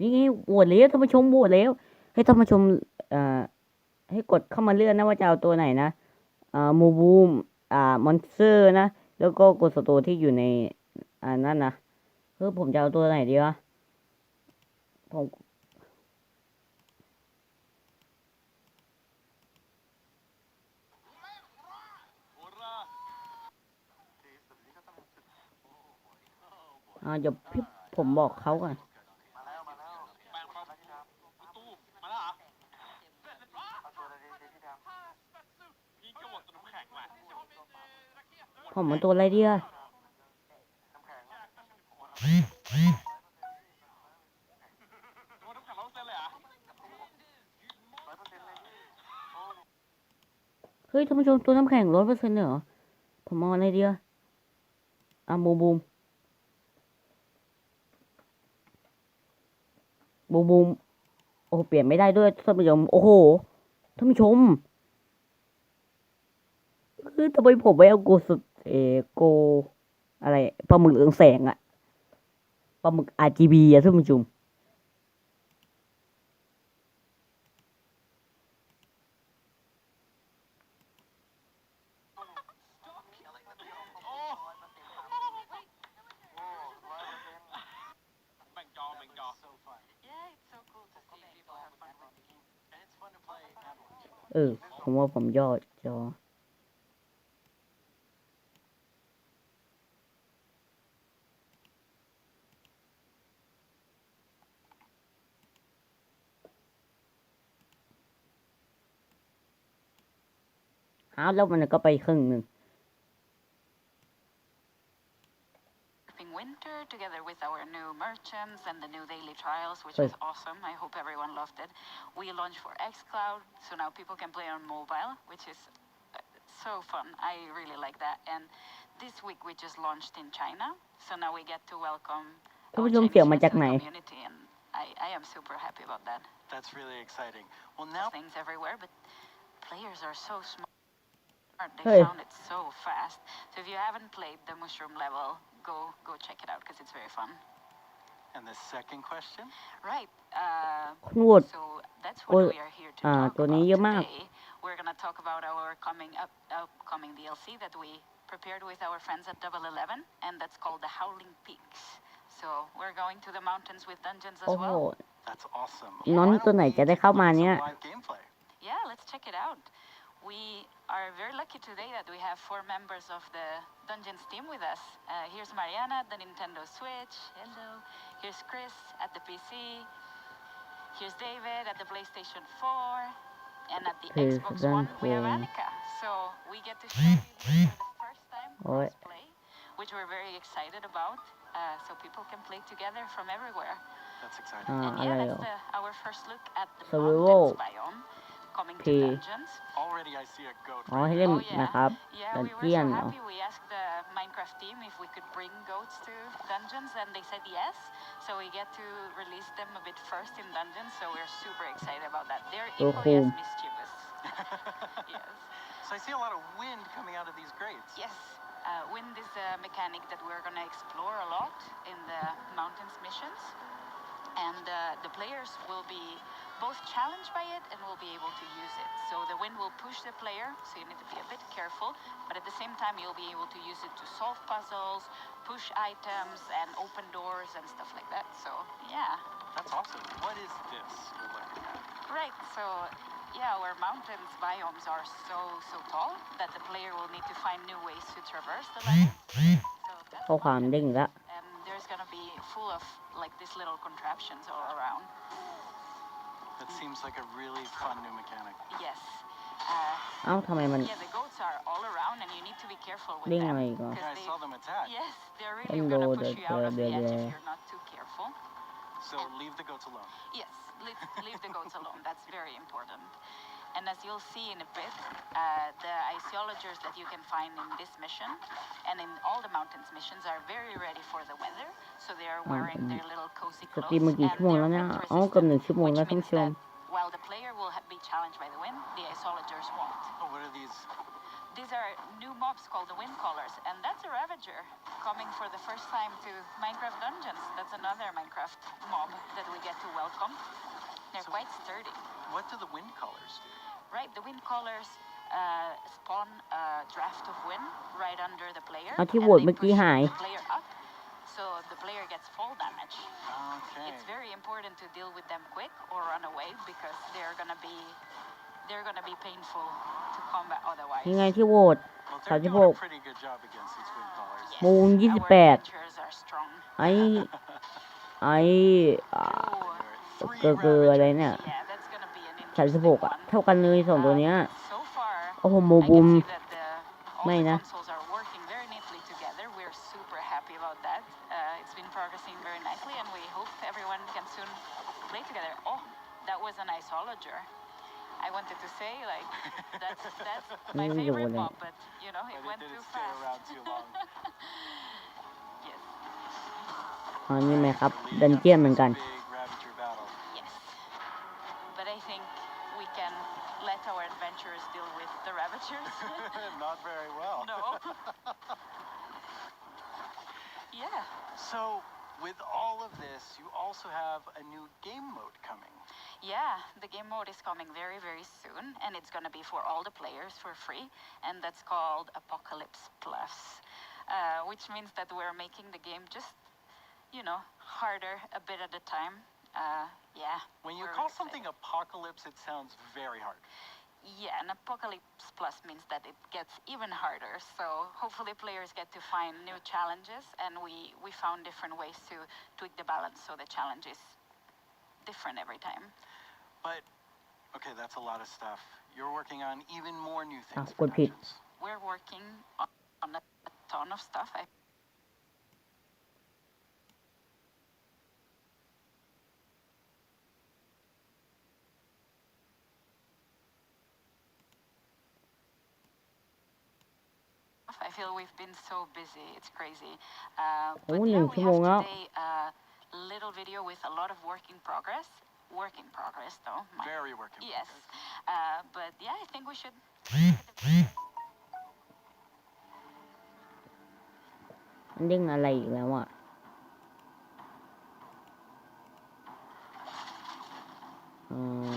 นี่ไงโหวตแล้วท่านผู้ชมโหวตแล้ว ให้ท่านผู้ชมให้กดเข้ามาเลือกนะว่าจะเอาตัวไหนนะมูบูมมอนสเตอร์นะ แล้วก็กดสโตที่อยู่ในนั่นนะผมจะเอาตัวไหนดีวะผม เดี๋ยวพี่ผมบอกเขาก่อน แปลงมาตู้มาแล้วเหรอพี่ก็หมดตัวน้ำแข็งว่ะ ผมมันตัวอะไรดีอะ ตัวน้ำแข็ง100%เลยเหรอ เฮ้ยท่านผู้ชมตัวน้ำแข็ง100%เลยเหรอ ผมเอาอะไรดีอะบูมโอ้เปลี่ยนไม่ได้ด้วยท่านผู้ชมโอ้โหท่านผู้ชมคือทำไมผมไม่เอาโกสุดโกอะไรปลาหมึกเรืองแสงอะปลาหมึก RGB อะท่านผู้ชมแบ่งจอ So fun. Yeah, it's so cool to see people have fun with the game. And it's fun to play at launch. ผมว่าผมย่อจอแล้วมันก็ไปครึ่งหนึ่ง Winter together with our new merchants and the new daily trials, which Hey. was awesome. I hope everyone loved it. We launched for xCloud, so now people can play on mobile, which is so fun. I really like that. And this week we just launched in China, so now we get to welcome ท่าน our ผู้ชมเสียงมา Chinese จากไหน community, and I am super happy about that. That's really exciting. Well, now Things everywhere, but players are so smart. They Hey. found it so fast. So if you haven't played the mushroom level, go check it out because it's very fun. and the second question. Right. คุณโหวต So that's โอ้ what we are here to อ่า talk ตัว about นี้เยอะมาก today. We're gonna talk about our upcoming DLC that we prepared with our friends at Double 11, and that's called the Howling Peaks. So we're going to the mountains with dungeons โอ้ as โห well. That's awesome. น้อง Why ตัว don't ไหน we จะได้ take a เข้า look มา at เนี่ย some live gameplay? Yeah, let's check it out. We are very lucky today that we have 4 members of the Dungeons team with us. Here's Mariana at the Nintendo Switch. Hello. Here's Chris at the PC. Here's David at the PlayStation 4. And at the Xbox One, we have Annika. So we get to show you here for the first time crossplay, which we're very excited about. So people can play together from everywhere. That's exciting. อ่า And อะไร yeah, เหรอ that's our first look at the Survival mountains biome coming to Okay. dungeons. Already I see a goat. อ๋อให้เล่น Oh, yeah. นะครับ Yeah, ดัน we were เจียน so เหรอ happy. We asked the Minecraft team if we could bring goats to dungeons, and they said yes. So we get to release them a bit first in dungeons. So we're super excited about that. They're So equally as cool. mischievous. Yes. So I see a lot of wind coming out of these grates. Yes. Wind is a mechanic that we're going to explore a lot in the mountains missions. And the players will be both challenged by it and will be able to use it. So the wind will push the player, so you need to be a bit careful. But at the same time, you'll be able to use it to solve puzzles, push items, and open doors and stuff like that. So, yeah. That's awesome. What is this we're looking at? Right, so yeah, our mountains biomes are so tall that the player will need to find new ways to traverse the land. So that's ข้อความเด้งละ and there's gonna be full of like these little contraptions all around. That seems like a really fun new mechanic. Yes. เอ้าทำไมมัน Yeah, the goats are all around and you need to be careful with เด้ง them. อะไรอีกอ่ะ Yeah, I saw them attack. Yes, they're really Hello, gonna push you out of the edge there. if you're not too careful. So leave the goats alone. Yes, leave the goats alone. That's very important. And as you'll see in a bit, the archaeologers that you can find in this mission and in all the mountains missions are very ready for the weather. So they are wearing their little cozy ส clothes ตรีมมากี่ and ชั่วโมง they're แล้วเนี่ย wind อ๋อเกือบ resistant, 1 ชั่วโมง which แล้วท่าน means ผู้ชม that while the player will be challenged by the wind, the archaeologers won't. Oh, what are these? These are new mobs called the wind callers, and that's a ravager coming for the first time to Minecraft dungeons. That's another Minecraft mob that we get to welcome. They're So- quite sturdy. What do the wind callers do? Right, the wind callers spawn a draft of wind right under the player. เอาที่ and โหวต they เมื่อกี้ push หาย the player up, so the player gets fall damage. Okay. It's very important to deal with them quick or run away because they're gonna be painful to combat otherwise. ยังไงที่โหวต Well, they're doing 36 a pretty good job against these wind callers. Yes, โมง our 28 adventurers are strong. ไอ้อ่า Three เกออะไรเนี่ย Yeah, that's gonna be an 36 interesting อ่ะ one. เท่ากันเลยสองตัวเนี้ย So far, โอ้โหโม I บุม can see that all ไม่ the นะ consoles are working very neatly together. We're super happy about that. It's been progressing very nicely, and we hope everyone can soon play together. Oh, that was an isolager. I wanted to say like that's my favorite mob, but you know it But it went didn't too stay fast. around too long. Yes, อันนี้ไหมครับ We're ดัน leading up เจียน to เหมือน this กัน big Ravager battle. yes. But I think we can let our adventurers deal with the ravagers. Not very well. No. Yeah. So, with all of this, you also have a new game mode coming. Yeah, the game mode is coming very soon, and it's gonna be for all the players for free, and that's called Apocalypse Plus, which means that we're making the game just, you know, harder a bit at a time. Yeah. When you we're call excited. something apocalypse, it sounds very hard. Yeah, and Apocalypse Plus means that it gets even harder. So hopefully players get to find new challenges, and we found different ways to tweak the balance so the challenge is different every time. But, okay, that's a lot of stuff. You're working on even more new things Ah, for good pick. dungeons. We're working on a ton of stuff. I feel we've been so busy. It's crazy. But Oh, yeah, no, we have tomorrow. today little video with a lot of work in progress. Work in progress, though. Very work in Yes. progress. But yeah, I think we should. มันเด้งอะไรอีกแล้วอ่ะเออ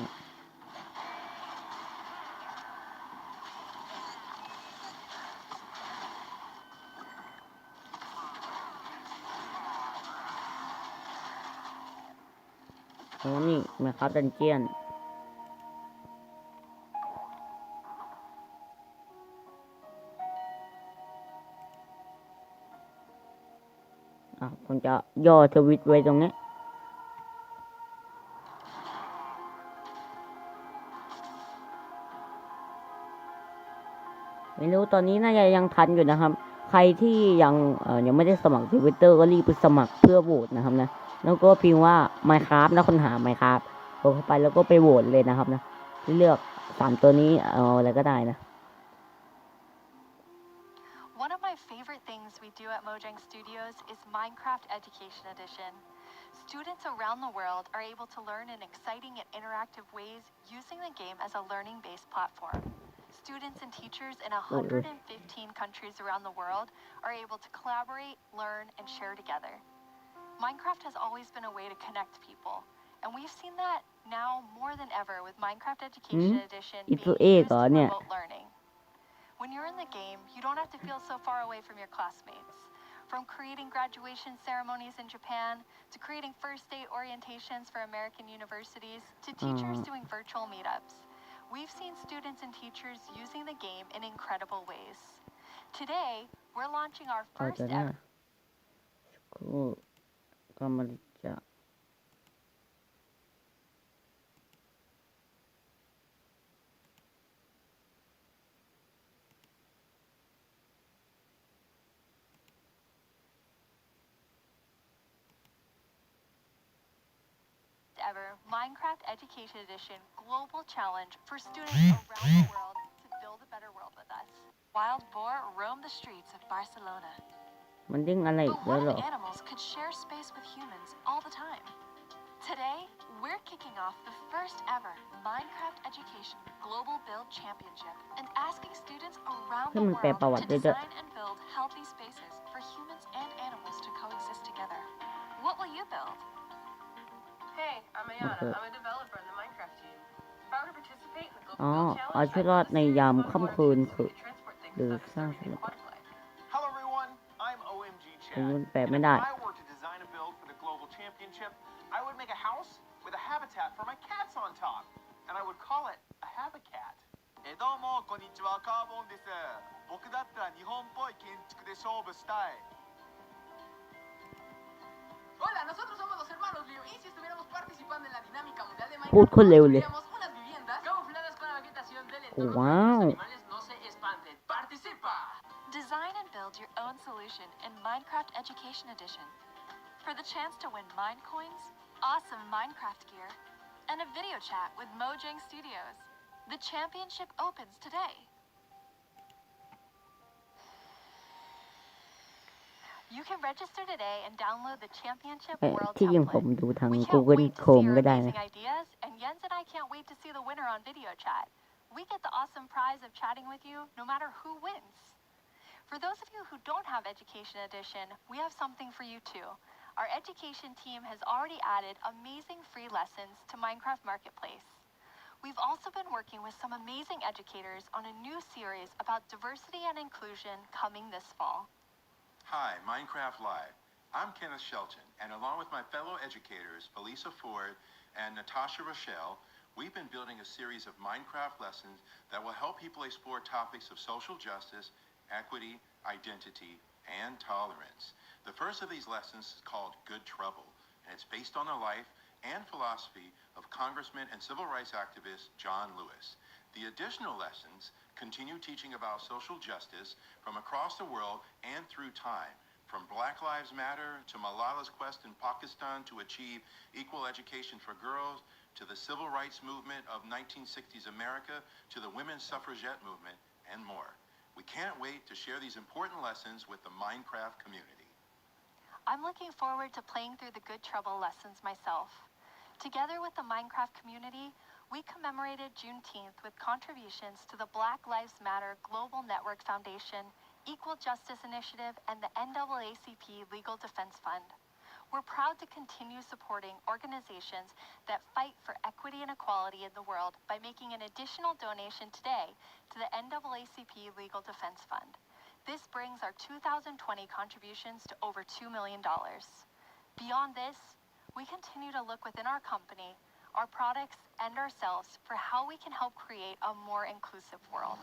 โอ้นี่มาครับดันเจียนผมจะย่อทวิตไว้ตรงนี้ไม่รู้ตอนนี้น่าจะยังทันอยู่นะครับใครที่ยังไม่ได้สมัคร Twitter ก็รีบไปสมัครเพื่อโหวตนะครับนะแล้วก็พิมพ์ว่า Minecraft นะค้นหา Minecraft กดเข้าไปแล้วก็ไปโหวตเลยนะครับนะเลือก3ตัวนี้เอาอะไรก็ได้นะOne of my favorite things we do at Mojang Studios is Minecraft Education Edition. Students around the world are able to learn in exciting and interactive ways using the game as a learning-based platform. Students and teachers in 115 countries around the world are able to collaborate, learn, and share together. Minecraft has always been a way to connect people, and we've seen that now more than ever with Minecraft Education Edition being used to promote learning. When you're in the game, you don't have to feel so far away from your classmates. From creating graduation ceremonies in Japan, to creating first day orientations for American universities, to teachers doing virtual meetups. We've seen students and teachers using the game in incredible ways. Today, we're launching our first ever... ever Minecraft Education Edition Global Challenge for students around the world to build a better world with us. Wild boar roam the streets of Barcelona. มันเด้งอะไรอีกแล้วเหรอ But what if animals could share space with humans all the time? Today, we're kicking off the first ever Minecraft Education Global Build Championship and asking students around the world to design and build healthy spaces for humans and animals to coexist together. What will you build? Hey, I'm Ayana. I'm a developer in the Minecraft team. If I were to participate in the Global อ๋อ Build เอา Challenge, ชีวิตรอดในยามค่ำคืนคือ transport things หรือ without สร้าง disturbing ศิล the ปะ aquatic life. Hello everyone, I'm OMG อัน Chad. นี้มันแปลไม่ได้ If I were to design a build for the global championship, I would make a house with a habitat for my cats on top, and I would call it a habitat. どうもこんにちはカーボンです僕だったら日本っぽい建築で勝負したい Hola, nosotros somos los hermanos Liu y si estuviéramos participando en la dinámica mundial de พูด Minecraft, คนเร็วเลย tendríamos unas viviendas camufladas con la vegetación del โอ้ entorno ว้า para que ว los animales no se espanten. ¡Participa! Design and build your own solution in Minecraft Education Edition. For the chance to win Mine Coins, awesome Minecraft gear, and a video chat with Mojang Studios. The championship opens today. You can register today and download the Championship World ที่ยิงผม template. ดูทาง We can't Google wait to see Chrome your ก็ได้นะ amazing ideas, and Jens and I can't wait to see the winner on video chat. We get the awesome prize of chatting with you no matter who wins. For those of you who don't have Education Edition, we have something for you too. Our education team has already added amazing free lessons to Minecraft Marketplace. We've also been working with some amazing educators on a new series about diversity and inclusion coming this fall. Hi, Minecraft Live. I'm Kenneth Shelton, and along with my fellow educators, Felisa Ford and Natasha Rochelle, we've been building a series of Minecraft lessons that will help people explore topics of social justice, equity, identity, and tolerance. The first of these lessons is called Good Trouble, and it's based on the life and philosophy of Congressman and civil rights activist John Lewis. The additional lessons continue teaching about social justice from across the world and through time, from Black Lives Matter to Malala's quest in Pakistan to achieve equal education for girls, to the civil rights movement of 1960s America, to the women's suffragette movement, and more. We can't wait to share these important lessons with the Minecraft community. I'm looking forward to playing through the Good Trouble lessons myself. Together with the Minecraft community, we commemorated Juneteenth with contributions to the Black Lives Matter Global Network Foundation, Equal Justice Initiative, and the NAACP Legal Defense Fund. We're proud to continue supporting organizations that fight for equity and equality in the world by making an additional donation today to the NAACP Legal Defense Fund. This brings our 2020 contributions to over $2 million. Beyond this, we continue to look within our company, our products, and ourselves for how we can help create a more inclusive world.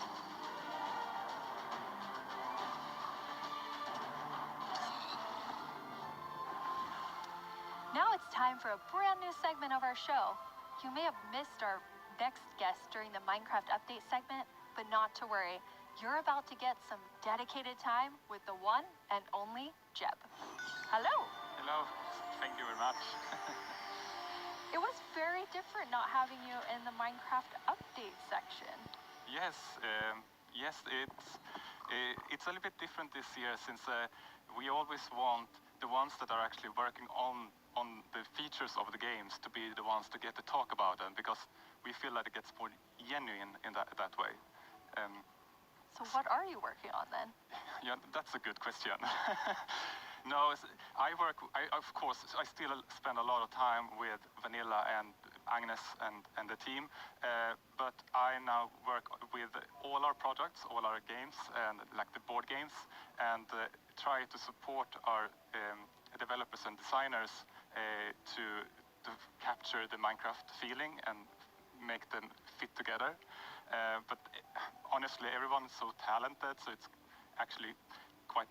Now it's time for a brand new segment of our show. You may have missed our next guest during the Minecraft update segment, but not to worry. You're about to get some dedicated time with the one and only Jeb. Hello. Hello. Thank you very much. It was very different not having you in the Minecraft update section. Yes, it's a little bit different this year since we always want the ones that are actually working on the features of the games to be the ones to get to talk about them because we feel that it gets more genuine in that way. So what are you working on then? Yeah, that's a good question. No, of course, I still spend a lot of time with Vanilla and Agnes and the team, but I now work with all our products, all our games, and like the board games, and try to support our developers and designers to capture the Minecraft feeling and make them fit together. But honestly, everyone is so talented, so it's actually quite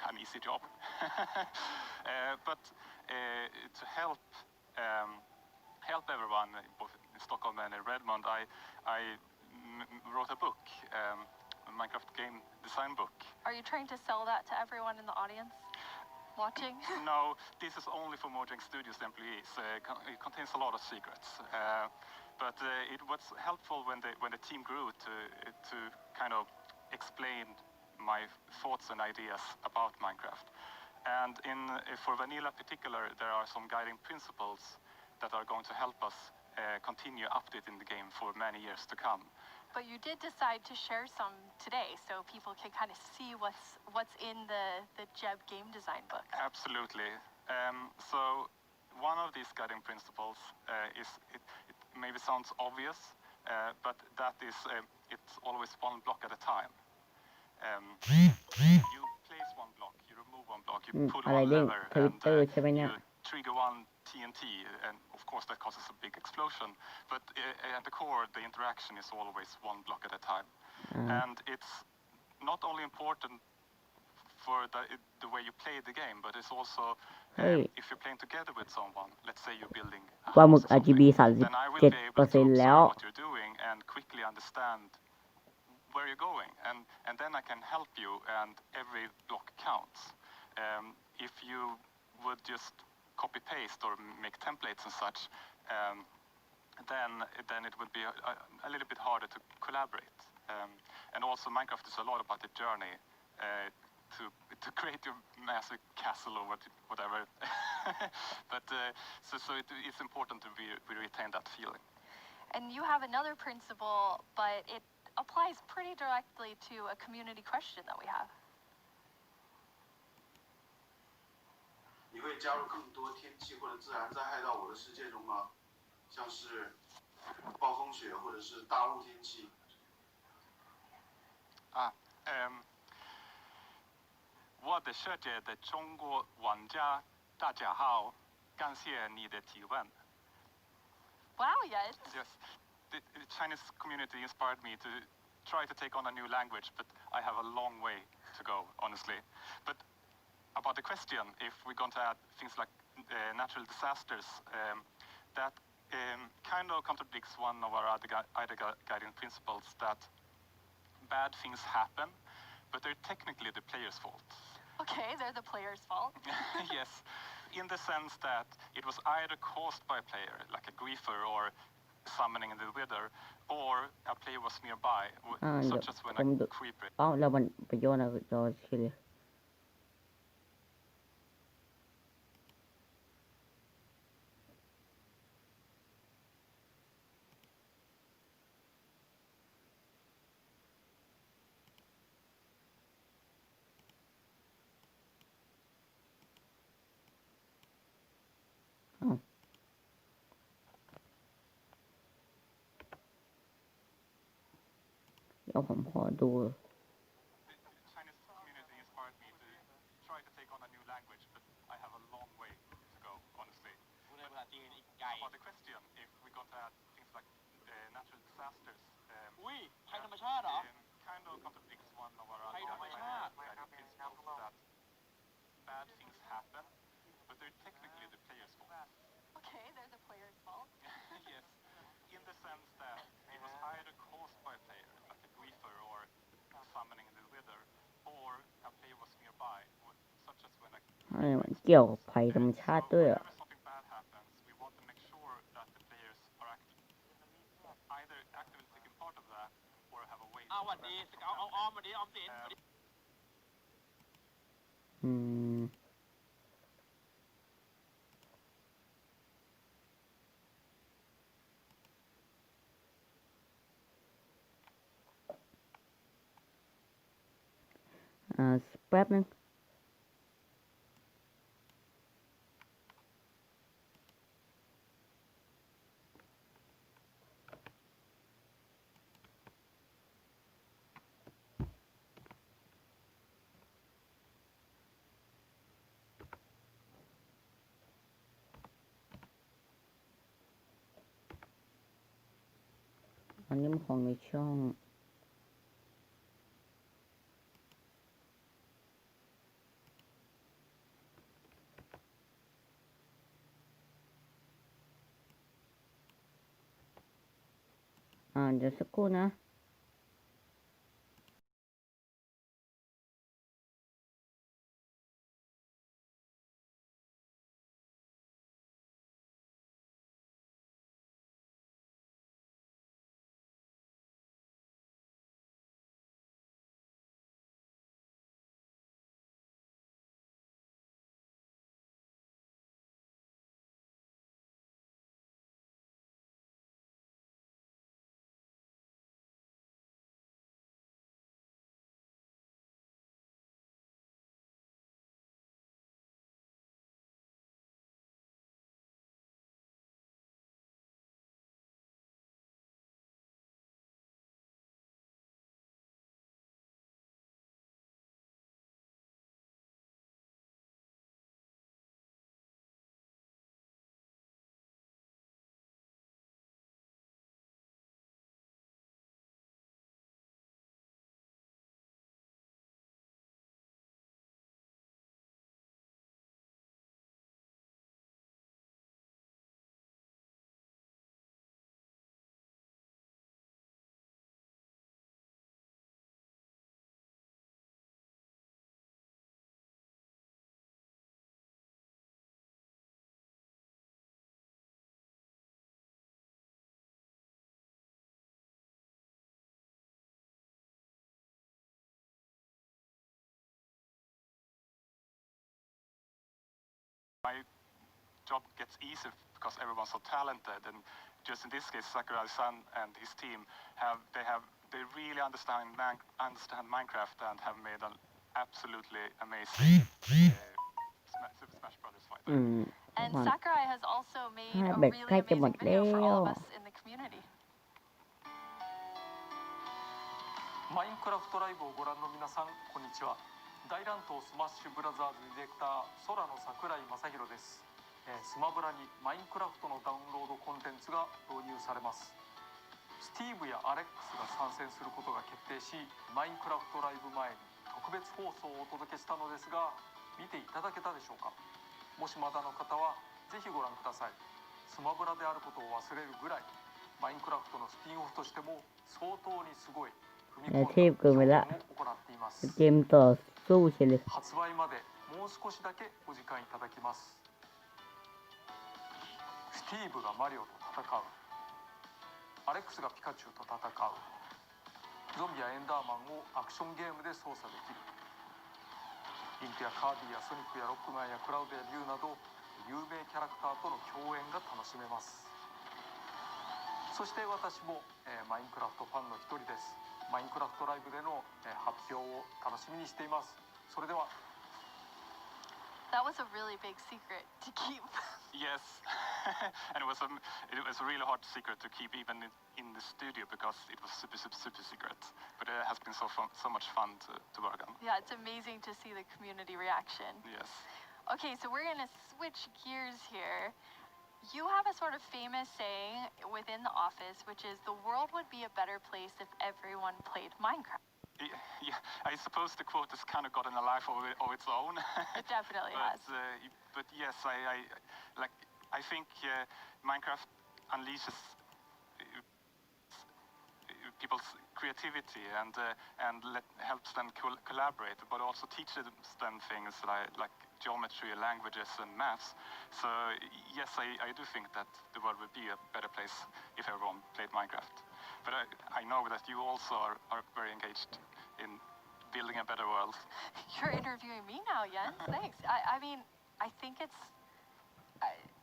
an easy job. But to help everyone, both in Stockholm and in Redmond, I wrote a book, a Minecraft game design book. Are you trying to sell that to everyone in the audience watching? No, this is only for Mojang Studios employees. It contains a lot of secrets. But it was helpful when the team grew to kind of explain my thoughts and ideas about Minecraft. And for Vanilla in particular, there are some guiding principles that are going to help us continue updating the game for many years to come. But you did decide to share some today, so people can kind of see what's in the Jeb game design book. Absolutely. So one of these guiding principles is it maybe sounds obvious, but that is it's always one block at a time. You place one block, you remove one block, you pull one lever, and you trigger one TNT, and of course that causes a big explosion. But at the core, the interaction is always one block at a time. And it's not only important for the way you play the game, but it's also if you're playing together with someone, let's say you're building a house or something, then I will be able to observe what you're doing and quickly understand where you're going, and then I can help you, and every block counts. If you would just copy paste or make templates and such, then it would be a little bit harder to collaborate. And also Minecraft is a lot about the journey to create your massive castle or whatever. But so it's important to we retain that feeling. And you have another principle, but it applies pretty directly to a community question that we have. 你会加入更多天气或者自然灾害到我的世界中吗？像是暴风雪或者是大雾天气。我的世界的中国玩家大家好，感谢你的提问。Wow, yes. Yes, the Chinese community inspired me to try to take on a new language, but I have a long way to go, honestly. But about the question, if we're going to add things like natural disasters, that kind of contradicts one of our other guiding principles, that bad things happen, but they're technically the player's fault. Okay, they're the player's fault. Yes, in the sense that it was either caused by a player, like a griefer or summoning in the wither, or a player was nearby, such as when a creeper. แล้วมันไปโยนเอาจอคือ เดี๋ยวผมขอดู Chinese community inspired me to try to take on a new language, but I have a long way to go, honestly. พูดในภาษาจีนอีกไกล About the question, if we're going to add things like natural disasters, อุ้ยภัยธรรมชาติเหรอ kind of contradicts one of our ภัยธรรมชาติ principles that bad things happen, but they're technically the player's fault. Okay, they're the player's fault. Yes, in the sense that it was either caused by a player, like a griefer or summoning the wither, or a player was nearby, such as when a อะไรมันเกี่ยวกับภัยธรรมชาติด้วยอ่ะ whenever something bad happens, we want to make sure that the players are either actively taking part of that or have a way อ้าว to หวัดดี prevent it เอา from ออม happening. หวัดดีออมสินหวัดดี อืม แป๊บนึงอันนี้มันของในช่อง เดี๋ยวสักครู่นะMy job gets easier because everyone's so talented, and just in this case, Sakurai's son and his team they really understand Minecraft and have made an absolutely amazing Super Smash Brothers fight. And Sakurai has also made a แบต really ใกล้จะหมด amazing แล้ video for all ว of us in the community. マインクラフトライブをご覧の皆さん、こんにちは。大乱闘スマッシュブラザーズディレクター空の桜井正宏です。スマブラにマインクラフトのダウンロードコンテンツが導入されます。スティーブやアレックスが参戦することが決定し、マインクラフトライブ前に特別放送をお届けしたのですが、見ていただけたでしょうか。もしまだの方はぜひご覧ください。スマブラであることを忘れるぐらい、マインクラフトのスピンオフとしても相当にすごい踏み込んだ表現を行っています。เกมต่อสู้เฉยเลย発売までもう少しだけお時間いただきます。スティーブがマリオと戦う、アレックスがピカチュウと戦う、ゾンビやエンダーマンをアクションゲームで操作できる、リンクやカービィやソニックやロックマンやクラウドやリュウなど有名キャラクターとの共演が楽しめます。そして私も、マインクラフトファンの一人です。マインクラフトライブでの、発表を楽しみにしています。それでは。That was a really big secret to keep. Yes, and it was a really hard secret to keep even in the studio because it was super secret. But it has been so much fun to work on. Yeah, it's amazing to see the community reaction. Yes. Okay, so we're gonna switch gears here. You have a sort of famous saying within the office, which is the world would be a better place if everyone played Minecraft. Yeah, I suppose the quote has kind of gotten a life of its own. It definitely has. But yes, I think Minecraft unleashes people's creativity and helps them collaborate, but also teaches them things like geometry, languages, and maths. So yes, I do think that the world would be a better place if everyone played Minecraft. But I know that you also are very engaged in building a better world. You're interviewing me now, Jens. Thanks. I mean, I think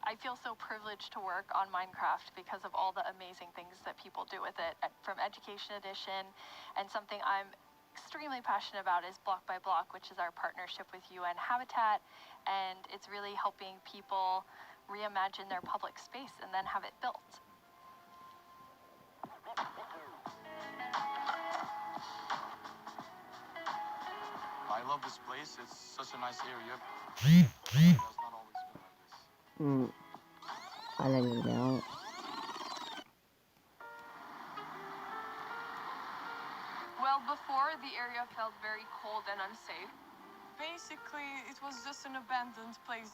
I feel so privileged to work on Minecraft because of all the amazing things that people do with it, from Education Edition, and something I'm extremely passionate about is Block by Block, which is our partnership with UN Habitat, and it's really helping people reimagine their public space and then have it built. I love this place. It's such a nice area. It has not always been like this. อะไรอยู่แล้ว Well, before the area felt very cold and unsafe. Basically, it was just an abandoned place.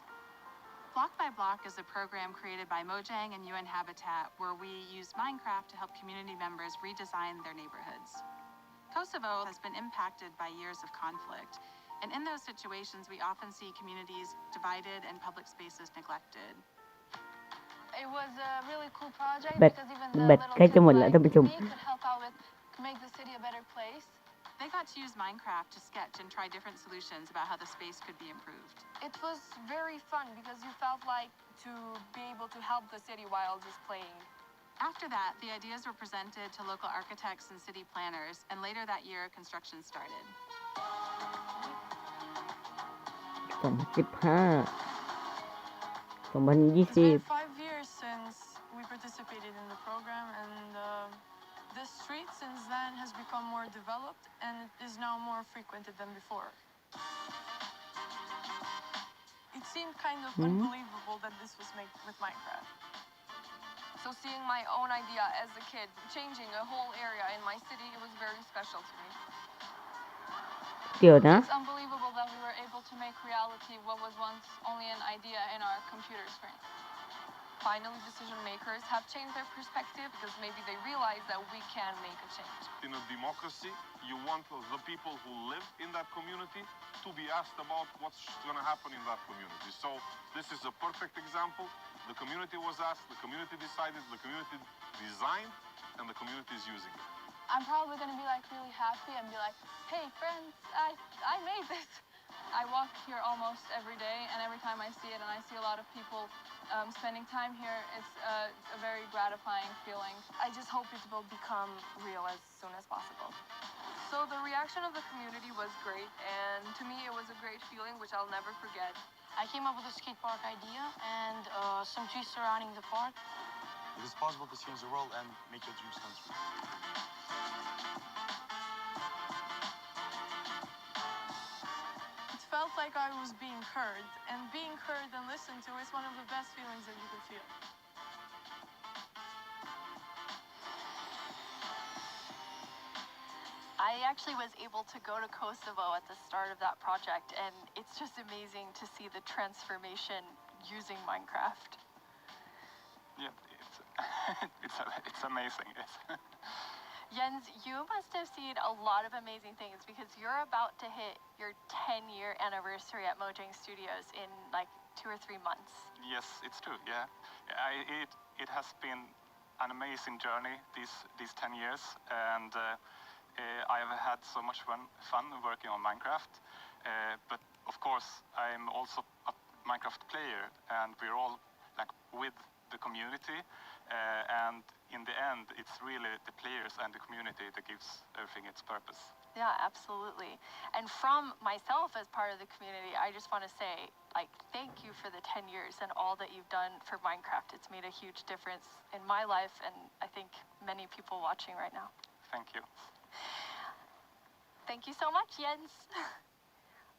Block by Block is a program created by Mojang and UN Habitat where we use Minecraft to help community members redesign their neighborhoods. Kosovo has been impacted by years of conflict, and in those situations, we often see communities divided and public spaces neglected. It was a really cool project แบต because even the แบต little ใกล้จะ kids หมดแล้ว like ท่านผู้ชม me could help out with to make the city a better place. They got to use Minecraft to sketch and try different solutions about how the space could be improved. It was very fun because you felt like to be able to help the city while just playing. After that, the ideas were presented to local architects and city planners, and later that year, construction started. 2015 It's been 2020 5 years since we participated in the program, and the street since then has become more developed and it is now more frequented than before. It seemed kind of unbelievable that this was made with Minecraft. So seeing my own idea as a kid changing a whole area in my city, it was very special to me. เดี๋ยวนะ It's unbelievable that we were able to make reality what was once only an idea in our computer screen. Finally, decision makers have changed their perspective because maybe they realize that we can make a change. In a democracy, you want the people who live in that community to be asked about what's going to happen in that community. So this is a perfect example. The community was asked, the community decided, the community designed, and the community is using it. I'm probably going to be like really happy and be like, hey friends, I made this. I walk here almost every day, and every time I see it and I see a lot of people spending time here, it's a very gratifying feeling. I just hope it will become real as soon as possible. So the reaction of the community was great, and to me it was a great feeling which I'll never forget. I came up with a skate park idea and some trees surrounding the park. It is possible to change the world and make your dreams come true. It felt like I was being heard, and being heard and listened to is one of the best feelings that you could feel. I actually was able to go to Kosovo at the start of that project, and it's just amazing to see the transformation using Minecraft. Yeah, it's amazing. Yes. Jens, you must have seen a lot of amazing things because you're about to hit your 10-year anniversary at Mojang Studios in like 2 or 3 months. Yes, it's true. Yeah, it has been an amazing journey these 10 years, and I have had so much fun working on Minecraft. But of course, I'm also a Minecraft player, and we're all like with the community. And in the end, it's really the players and the community that gives everything its purpose. Yeah, absolutely. And from myself as part of the community, I just want to say, like, thank you for the 10 years and all that you've done for Minecraft. It's made a huge difference in my life and I think many people watching right now. Thank you. Thank you so much, Jens.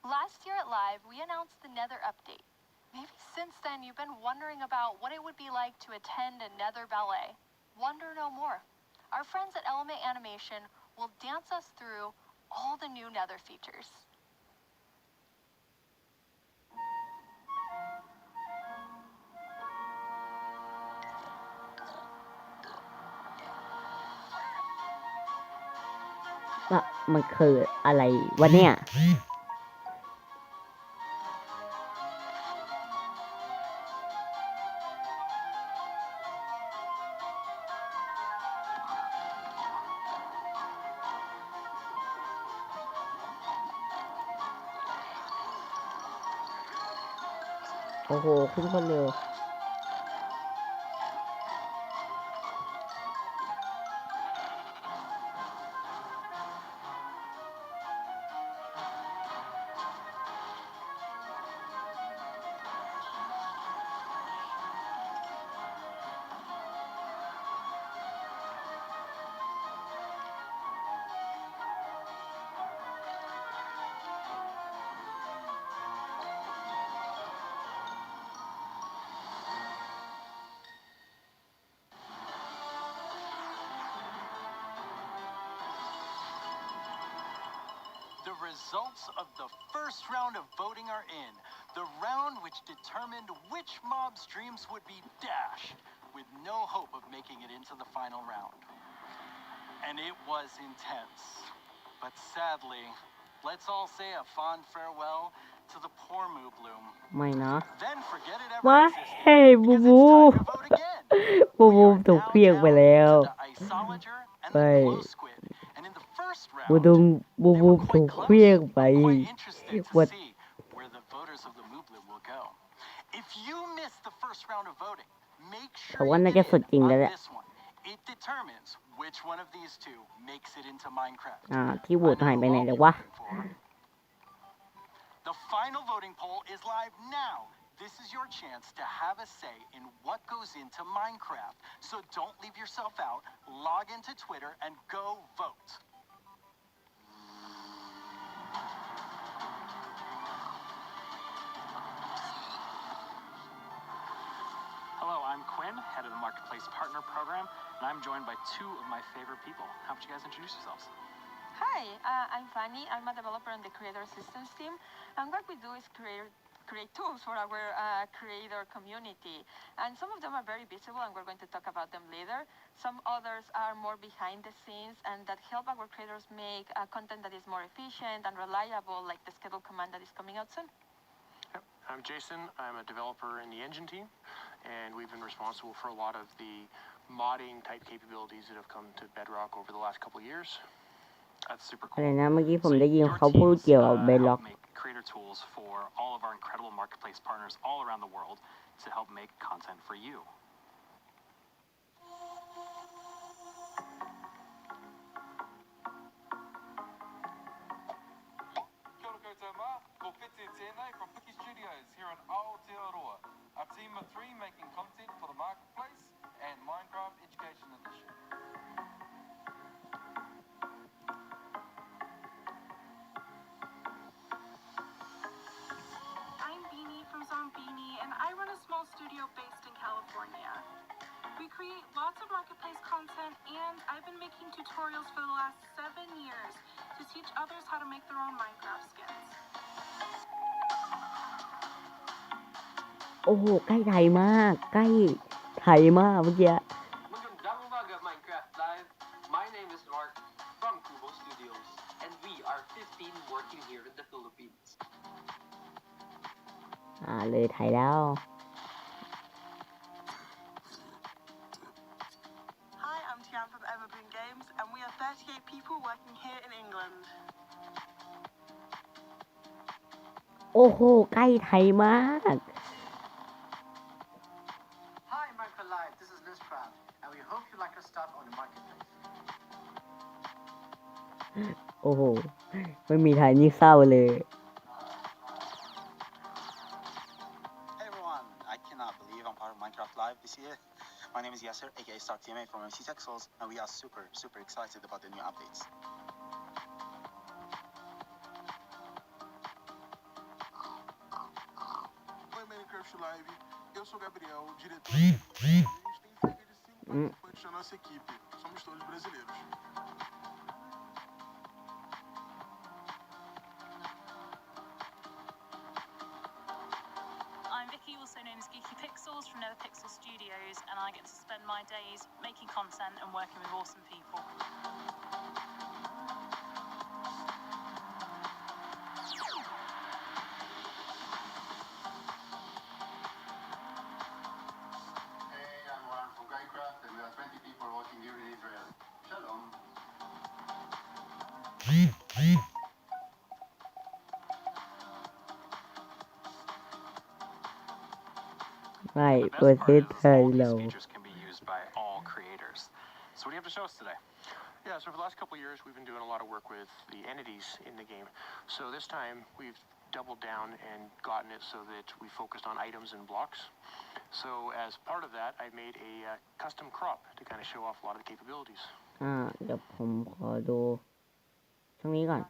Last year at Live, we announced the Nether update. Maybe since then you've been wondering about what it would be like to attend a Nether ballet. Wonder no more. Our friends at Element Animation will dance us through all the new Nether features. ว่ามันคืออะไรวะเนี่ยโอ้โหขึ้นคนเร็วThe results of the first round of voting are in. The round which determined which mob's dreams would be dashed, with no hope of making it into the final round. And it was intense. But sadly, let's all say a fond farewell to the poor Moo Bloom. ไม่นะ Then forget it ever ว้า existed, เฮ้ยบู because บู it's time to vote again. บูบู We are ถูก now เคลี้ยงไป down แล้ว to the Isolager and ไป the Glow Squid. And in the first บู round, ดูบู they บู were ถูก quite เคลี้ยง close. ไป I'm quite interested to วัด see where the voters of the Moo Bloom will go. If you missed the first round of voting, make เขา sure ว่า you น่า get จะสุด in จริงแล้ว on แหละ this one. It determines which one of these two makes it into Minecraft. ที่โหวตหายไปไหนแล้ววะ The final voting poll is live now. This is your chance to have a say in what goes into Minecraft. So don't leave yourself out. Log into Twitter and go vote. Hello, I'm Quinn, head of the Marketplace Partner Program, and I'm joined by two of my favorite people. How about you guys introduce yourselves? Hi, I'm Fanny. I'm a developer on the Creator Systems team. And what we do is create tools for our creator community. And some of them are very visible, and we're going to talk about them later. Some others are more behind the scenes and that help our creators make content that is more efficient and reliable, like the schedule command that is coming out soon. Yep. I'm Jason. I'm a developer in the engine team, and we've been responsible for a lot of the modding type capabilities that have come to Bedrock over the last couple of years. That's super อะไร cool. นะเมื่อกี้ผม So ได้ยิน your เขาพูด teams เกี่ยวกับเบล็อก help make creator tools for all of our incredible marketplace partners all around the world to help make content for you. Kia ora koutou mā, ko Pete tēnei from Piki Studios here in Aotearoa, a team of three making content for the marketplace and Minecraft Education Edition. I'm Beanie from Zombini, and I run a small studio based in California. We create lots of marketplace content, and I've been making tutorials for the last 7 years to teach others how to make their own Minecraft skins. โอ้โหใกล้ไทยมากใกล้ไทยมากเมื่อกี้ Magandang umaga, Minecraft Live. My name is Mark from Kubo Studios, and we are 15 working here in the Philippines. เลยไทยแล้ว Hi, I'm Tian from Evergreen Games, and we are 38 people working here in England. โอ้โหใกล้ไทยมาก Hi, Minecraft Live. This is Lizcraft, and we hope you like our stuff on the marketplace. โอ้โหไม่มีทางนี่เศร้าเลย Hey everyone, I cannot believe I'm part of Minecraft Live this year. My name is Yasser, aka Stark TMA from MC Texels, and we are super excited about the new updates. Oi, Minecraft Live. Eu sou o Gabriel, diretor. A gente tem cerca de 5 participantes da nossa equipe. Somos todos brasileiros. I'm Vicky, also known as Geeky Pixels from NetherPixel Studios, and I get to spend my days making content and working with awesome people. Hey, I'm Warren from Minecraft, and we are 20 people working here in Israel. Shalom. ไม่ประเทศไทยเรา Features can be used by all creators. So what do you have to show us today? Yeah, so for the last couple of years, we've been doing a lot of work with the entities in the game. So this time, we've doubled down and gotten it so that we focused on items and blocks. So as part of that, I made a custom crop to kind of show off a lot of the capabilities. เดี๋ยวผมขอดูช่วงนี้ก่อน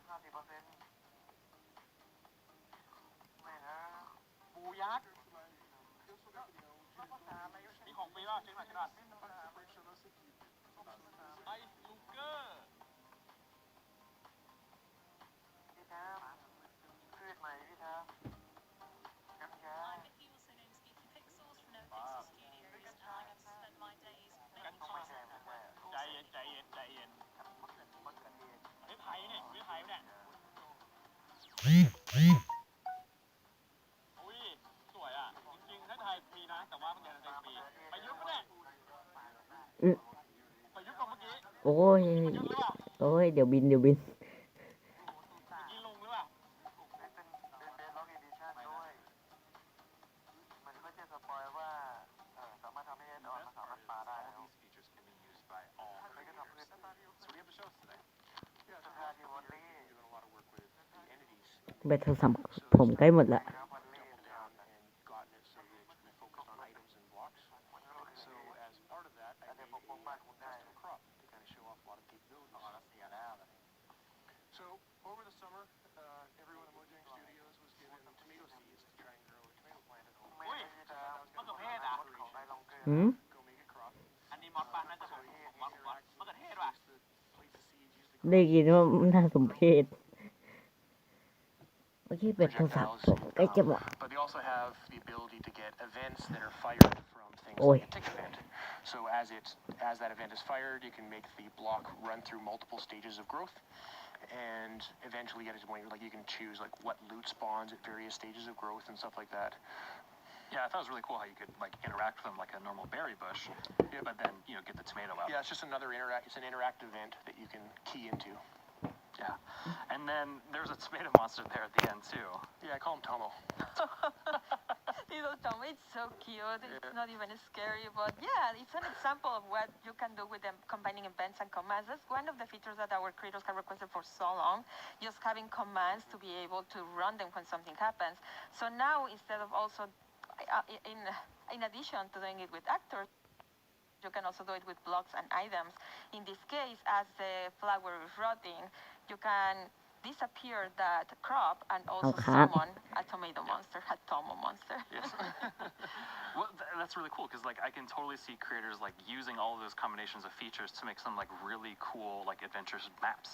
ปูยักษ์มีของฟรีป่ะเช็คหน่อยไอ้ลูเกอร์พี่ท้าพืชใหม่พี่ท้า I'm Vicky, also known as Geeky Pixels from NetherPixel Studios, and I get to spend my days making content and working with ใจ awesome เย็น people. ใจเย็นใจเย็นไม่ไทยเนี่ยไม่ไทยเนี่ยอุ้ยสวยอ่ะจริงๆถ้าไทยมีนะแต่ว่ามันยังเป็นฟรีประยุทธ์ปะเนี่ยประยุทธ์กับเมื่อกี้ โอ้ยเดี๋ยวบิน เมื่อกี้ลงหรือเปล่า เป็นล็อกอีดิชั่นด้วยมันก็จะสปอยว่าสามารถทำให้ดอนสามารถปาได้แล้ว These features can be used by all creators. So what do you have to show us today? Yeah, so for the last couple of years, we've been doing a lot of work with the entities. แบตโทรศัพท์ผมใกล้หมดละ Doubled down and gotten it so that we focused on items and blocks. So as part of that, I made a custom crop to kind of show off a lot of capabilities. So over the summer, everyone at Mojang Studios was given tomato seeds to try and grow a tomato plant at home. อุ้ยมะเขือเทศอ่ะ หืม Go make a crop. อันนี้มอสปันน่าจะของมอสมะเขือเทศว่ะ Place the seeds, use the ได้ยินว่าน่าสมเพชโอเคแบตโทรศัพท์ผมใกล้จะหมด But they also have the ability to get events that are fired from things Oi. like a tick event. So as that event is fired, you can make the block run through multiple stages of growth, and eventually get to the point where you can choose what loot spawns at various stages of growth and stuff like that. Yeah, I thought it was really cool how you could interact with them like a normal berry bush, but then get the tomato out. Yeah, it's just it's an interactive event that you can key into. Yeah, and then there's a tomato monster there at the end too. Yeah, I call him Tomo. Little Tom, it's so cute. It's not even scary, but yeah, it's an example of what you can do with them combining events and commands. That's one of the features that our creators have requested for so long, just having commands to be able to run them when something happens. So now, instead of also, in addition to doing it with actors, you can also do it with blocks and items. In this case, as the flower is rotting, you can disappear that crop and also summon a tomato monster, a Tomo monster. Yes. Well, that's really cool because I can totally see creators using all of those combinations of features to make some really cool adventures maps.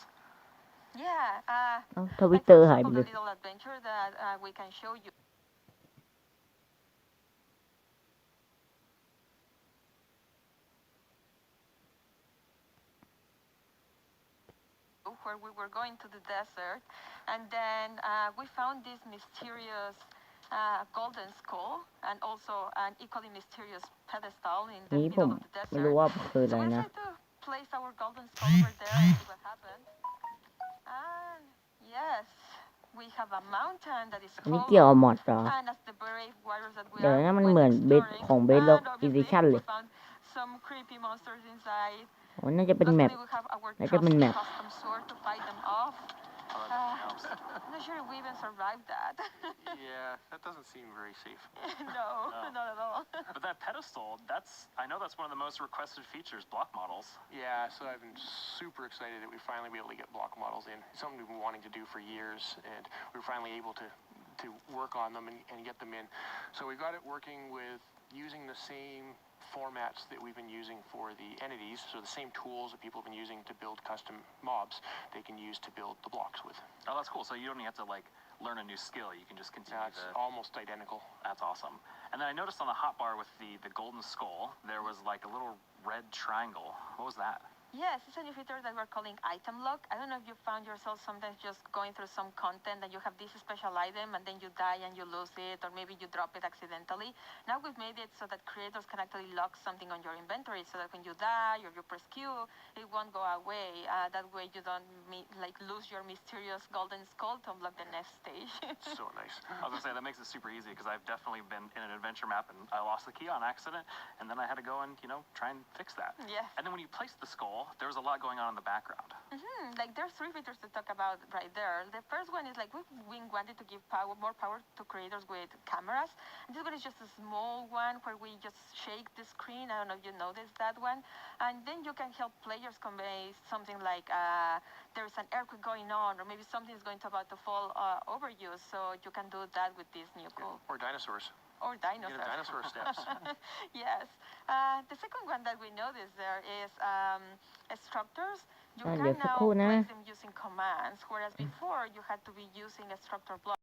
Yeah. ทวิตเตอร์หายไป A เลย little adventure that we can show you. Where we were going to the desert, and then we found this mysterious golden skull and also an equally mysterious pedestal in the นี้ผม middle of the ไม่ desert. รู้ว่าคืออะไร So we นะ tried to place our golden skull over there and see what happened. And yes, we have a mountain that is อันนี้ hollow. เกี่ยวกับมอดเหรอ And as the brave warriors that we เดี๋ยว are, นะมัน went เหมือนเบส exploring, ของเบส and ล็อกอี obviously ดิชั่นเลย we found some creepy monsters inside. อ๋อน่าจะเป็นแมป Luckily, we have our น่าจะเป็นแม trusty ป custom sword to fight them off. I'm not sure if we even survived that. Yeah, that doesn't seem very safe. No, No. not at all. But that pedestal, I know that's one of the most requested features, block models. Yeah, so I've been super excited that we finally be able to get block models in. It's something we've been wanting to do for years, and we were finally able to work on them and get them in. So we got it working with using the same formats that we've been using for the entities, so the same tools that people have been using to build custom mobs, they can use to build the blocks with. Oh, that's cool. So you don't even have to like learn a new skill. You can just continue It's almost identical. That's awesome. And then I noticed on the hotbar with the golden skull, there was like a little red triangle. What was that? Yes, it's a new feature that we're calling item lock. I don't know if you found yourself sometimes just going through some content and you have this special item and then you die and you lose it, or maybe you drop it accidentally. Now we've made it so that creators can actually lock something on your inventory so that when you die or you press Q, it won't go away. That way you don't lose your mysterious golden skull to unlock the next stage. So nice. I was gonna say that makes it super easy because I've definitely been in an adventure map and I lost the key on accident, and then I had to go and try and fix that. Yes. And then when you place the skull, there was a lot going on in the background. Like there's three features to talk about right there. The first one is like we've been wanting to give more power to creators with cameras. And this one is just a small one where we just shake the screen. I don't know if you noticed that one. And then you can help players convey something like there's an earthquake going on, or maybe something is about to fall over you. So you can do that with this new cool. Or dinosaurs. Or dinosaurs. You know, dinosaur steps. Yes. The second one that we noticed there is structures. You can เดี๋ยวสัก now ครู่นะ place them using commands, whereas before you had to be using a structure block.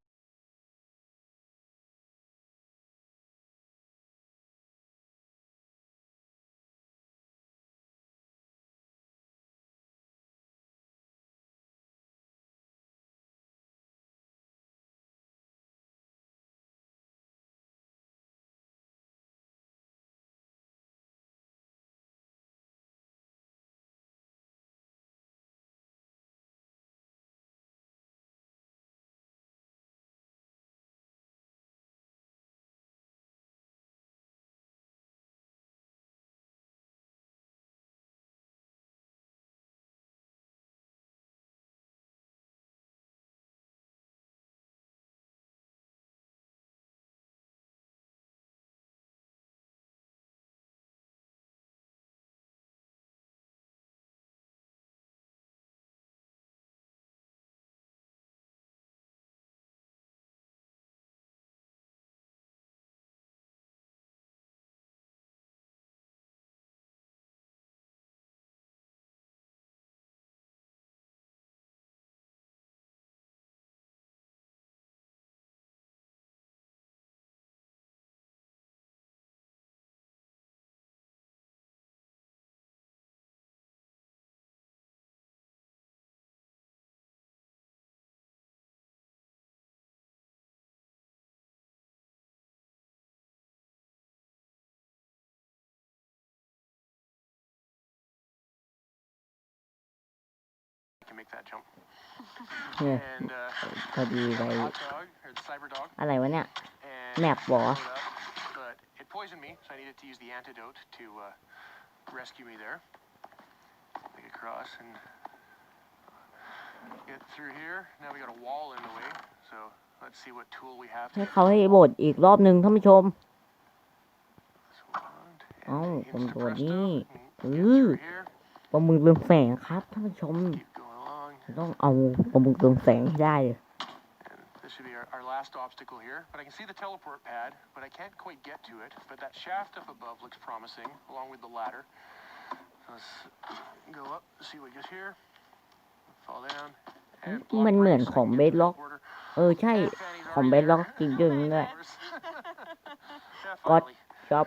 can make that jump. เนี่ย And พอดีไป hot dog, or the cyber dog, อะไรวะเนี่ย and แมปเหรอ blew it up, but it poisoned me, so I needed to use the antidote to rescue me there. Make it across and get through here. Now we got a wall in the way, so let's see what tool we have ให้ to เขาให้โหวตอีกรอบหนึ่งท่านผู้ชมเอ้าผมโดดนี่ปลาหมึกเรืองแสงครับท่านผู้ชมต้องเอาปลาหมึกเรืองแสงให้ได้เลย This should be our last obstacle here, but I can see the teleport pad, but I can't quite get to it. But that shaft up above looks promising, along with the ladder. So let's go up, see what gets here. Fall down. มันเหมือนของเบสล็อกใช่ของเบสล็อกจริงด้วยก็ช็อป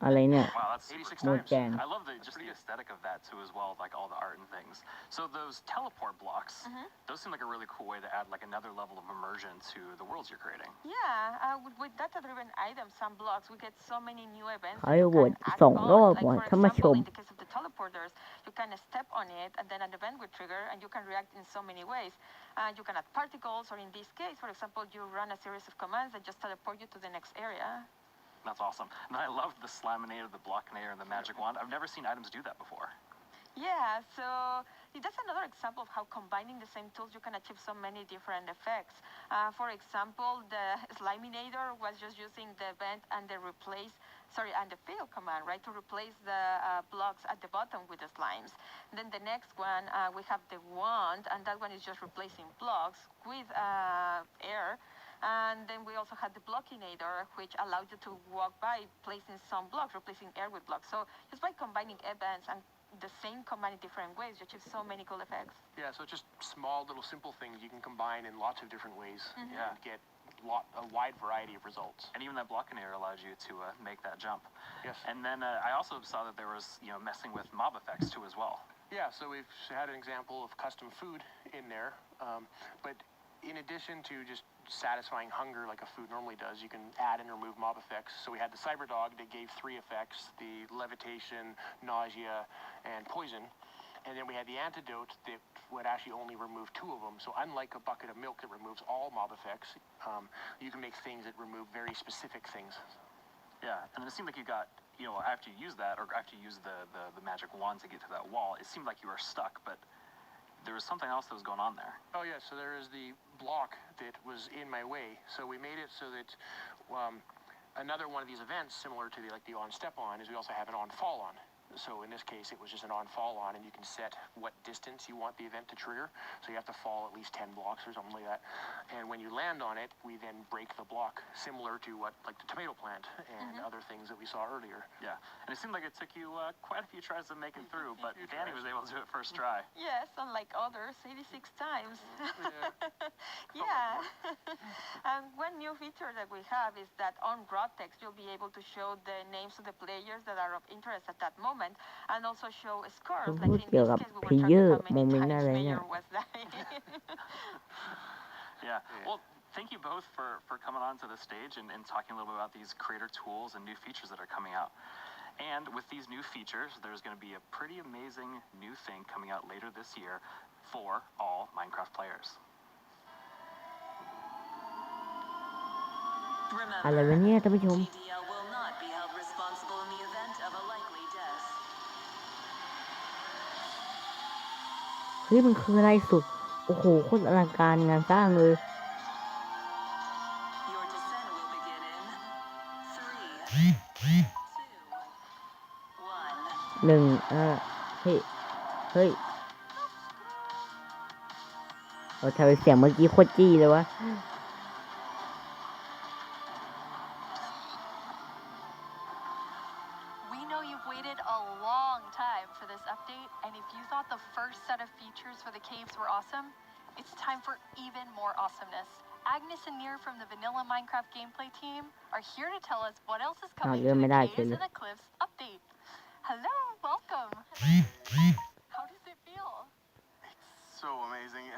อะไรเนี่ย Wow, that's super โม cool. แจน I love just the aesthetic of that too as well, like all the art and things. So those teleport blocks, those seem like a really cool way to add like another level of immersion to the worlds you're creating. Yeah, with data-driven items and blocks, we get so many new events. เขาให้โหวต2 รอบว่ะท่านผู้ชม In the case of the teleporters, you can step on it and then an event will trigger and you can react in so many ways. You can add particles, or in this case, for example, you run a series of commands that just teleport you to the next area. That's awesome. And I loved the Slaminator, the Blockinator, and the Magic Wand. I've never seen items do that before. Yeah, so that's another example of how combining the same tools you can achieve so many different effects. For example, the Sliminator was just using the vent and the fill command, right, to replace the blocks at the bottom with the slimes. Then the next one, we have the wand, and that one is just replacing blocks with air. And then we also had the Blockinator, which allowed you to walk by placing some blocks, replacing air with blocks. So just by combining events and the same command in different ways, you achieve so many cool effects. Yeah, so just small little simple things you can combine in lots of different ways and get a wide variety of results. And even that Blockinator allows you to make that jump. Yes. And then I also saw that there was, messing with mob effects too as well. Yeah, so we've had an example of custom food in there, but in addition to just satisfying hunger like a food normally does, you can add and remove mob effects. So we had the Cyber Dog that gave 3 effects: the levitation, nausea, and poison. And then we had the Antidote that would actually only remove 2 of them. So unlike a bucket of milk that removes all mob effects, you can make things that remove very specific things. Yeah, and it seemed like you got, after you use that, or after you use the magic wand to get to that wall, it seemed like you were stuck, but there was something else that was going on there. Oh yeah, so there is the block that was in my way. So we made it so that another one of these events, similar to the on step on, is we also have an on fall on. So in this case, it was just an on fall on, and you can set what distance you want the event to trigger. So you have to fall at least 10 blocks or something like that. And when you land on it, we then break the block, similar to what like the tomato plant and other things that we saw earlier. Yeah, and it seemed like it took you quite a few tries to make it through, but Danny was able to do it first try. Yes, unlike others, 86 times. Yeah. And one new feature that we have is that on raw text, you'll be able to show the names of the players that are of interest at that moment, and also show scores. Like in this case, we were tracking how many times Mayor was dying. Yeah. Well, thank you both for coming on to the stage and talking a little bit about these creator tools and new features that are coming out. And with these new features, there's going to be a pretty amazing new thing coming out later this year for all Minecraft players. อะไรวะเนี่ยท่านผู้ชมเฮ้ยมันคืออะไรสุดโอ้โหโคตรอลังการงานสร้างเลยหนึ่งเฮ้ยเราทำเสียงเมื่อกี้โคตรจี้เลยวะAnd if you thought the first set of features for the caves were awesome, it's time for even more awesomeness. Agnes and Nir from the Vanilla Minecraft gameplay team are here to tell us what else is coming to the Caves and the Cliffs update. Hello, welcome. How does it feel? It's so amazing.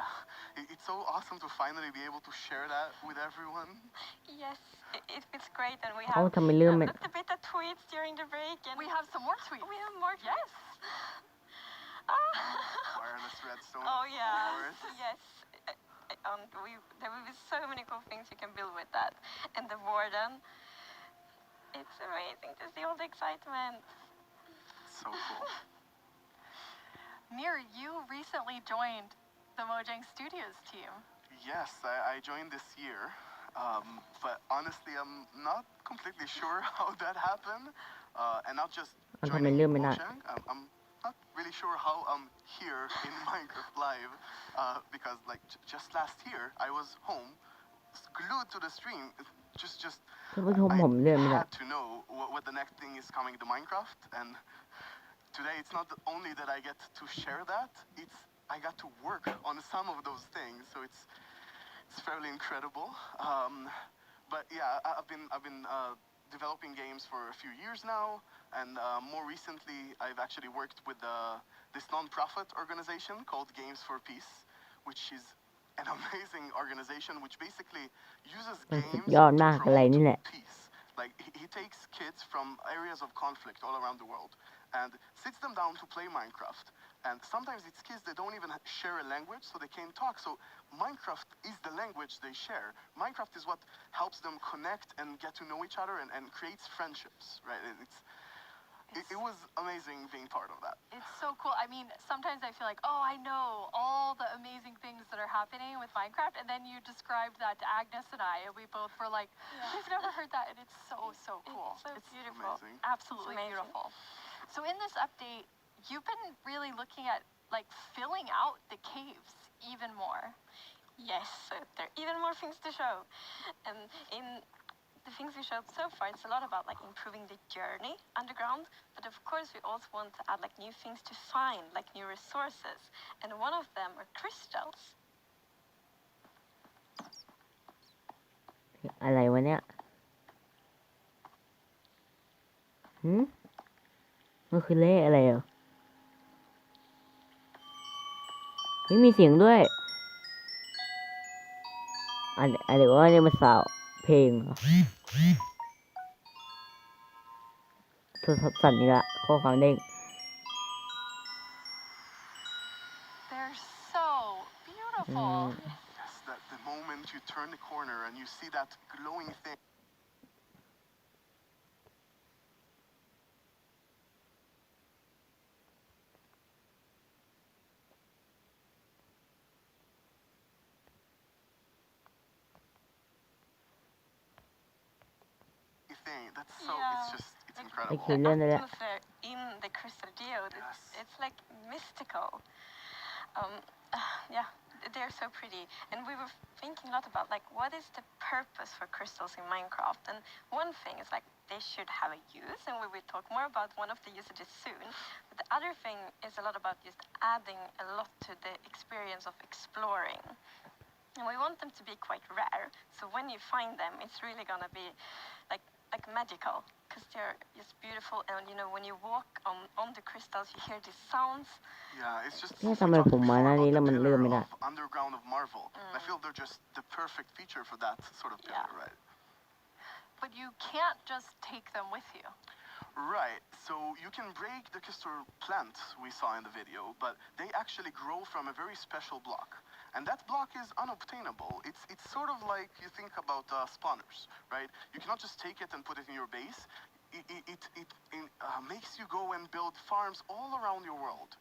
It's so awesome to finally be able to share that with everyone. Yes, it's great, and we have looked a bit of tweets during the break, and we have some more tweets. We have more tweets. Yes. Wireless redstone. Oh yeah, yes. There will be so many cool things you can build with that. And the warden, it's amazing to see all the excitement. So cool. Nir, you recently joined the Mojang Studios team. Yes, I joined this year, but honestly, I'm not completely sure how that happened. And not just joining Mojang. I'm not really sure how I'm here in Minecraft Live, because like just last year I was home, glued to the stream. Just I had to know what the next thing is coming to Minecraft, and today it's not only that I get to share that, I got to work on some of those things, so it's fairly incredible. But yeah, I've been developing games for a few years now, and more recently I've actually worked with this non-profit organization called Games for Peace, which is an amazing organization which basically uses games to promote peace. Like he takes kids from areas of conflict all around the world and sits them down to play Minecraft, And sometimes it's kids that don't even share a language, so they can't talk. So Minecraft is the language they share. Minecraft is what helps them connect and get to know each other and creates friendships, right? It was amazing being part of that. It's so cool. I mean, sometimes I feel like, oh, I know all the amazing things that are happening with Minecraft, and then you described that to Agnes and I, and we both were like, we've never heard that, and it's so, so cool. It's beautiful. Amazing. Absolutely beautiful. So in this update, you've been really looking at, like, filling out the caves even more. Yes, there are even more things to show. And in the things we showed so far, it's a lot about like improving the journey underground, but of course we also want to add like new things to find, like new resources, and one of them are crystals. อะไรวะเนี่ยมันคือเล่อะไรอ่ะมีเสียงด้วยอะไรวะเนี่ยมันสาวเพลงเหรอโทรศัพท์สั่นนี่ละข้อความเด้ง They're so beautiful. Yes, the moment you turn the corner and you see that glowing thing. That's so, it's incredible. The atmosphere in the crystal geode, it's like mystical. Yeah, they're so pretty. And we were thinking a lot about like what is the purpose for crystals in Minecraft? And one thing is like they should have a use, and we will talk more about one of the usages soon. But the other thing is a lot about just adding a lot to the experience of exploring. And we want them to be quite rare, so when you find them, it's really gonna be like magical, because they're just beautiful, and you know when you walk on the crystals, you hear these sounds. Yeah, it's just ทำไมผมมาหน้านี้แล้วมันเลื่อนไม่ได้ underground of Marvel. I feel they're just the perfect feature for that sort of pillar, right? But you can't just take them with you. Right, so you can break the crystal plant we saw in the video, but they actually grow from a very special block. And that block is unobtainable. It's sort of like you think about spawners, right? You cannot just take it and put it in your base. It makes you go and build farms all around your world.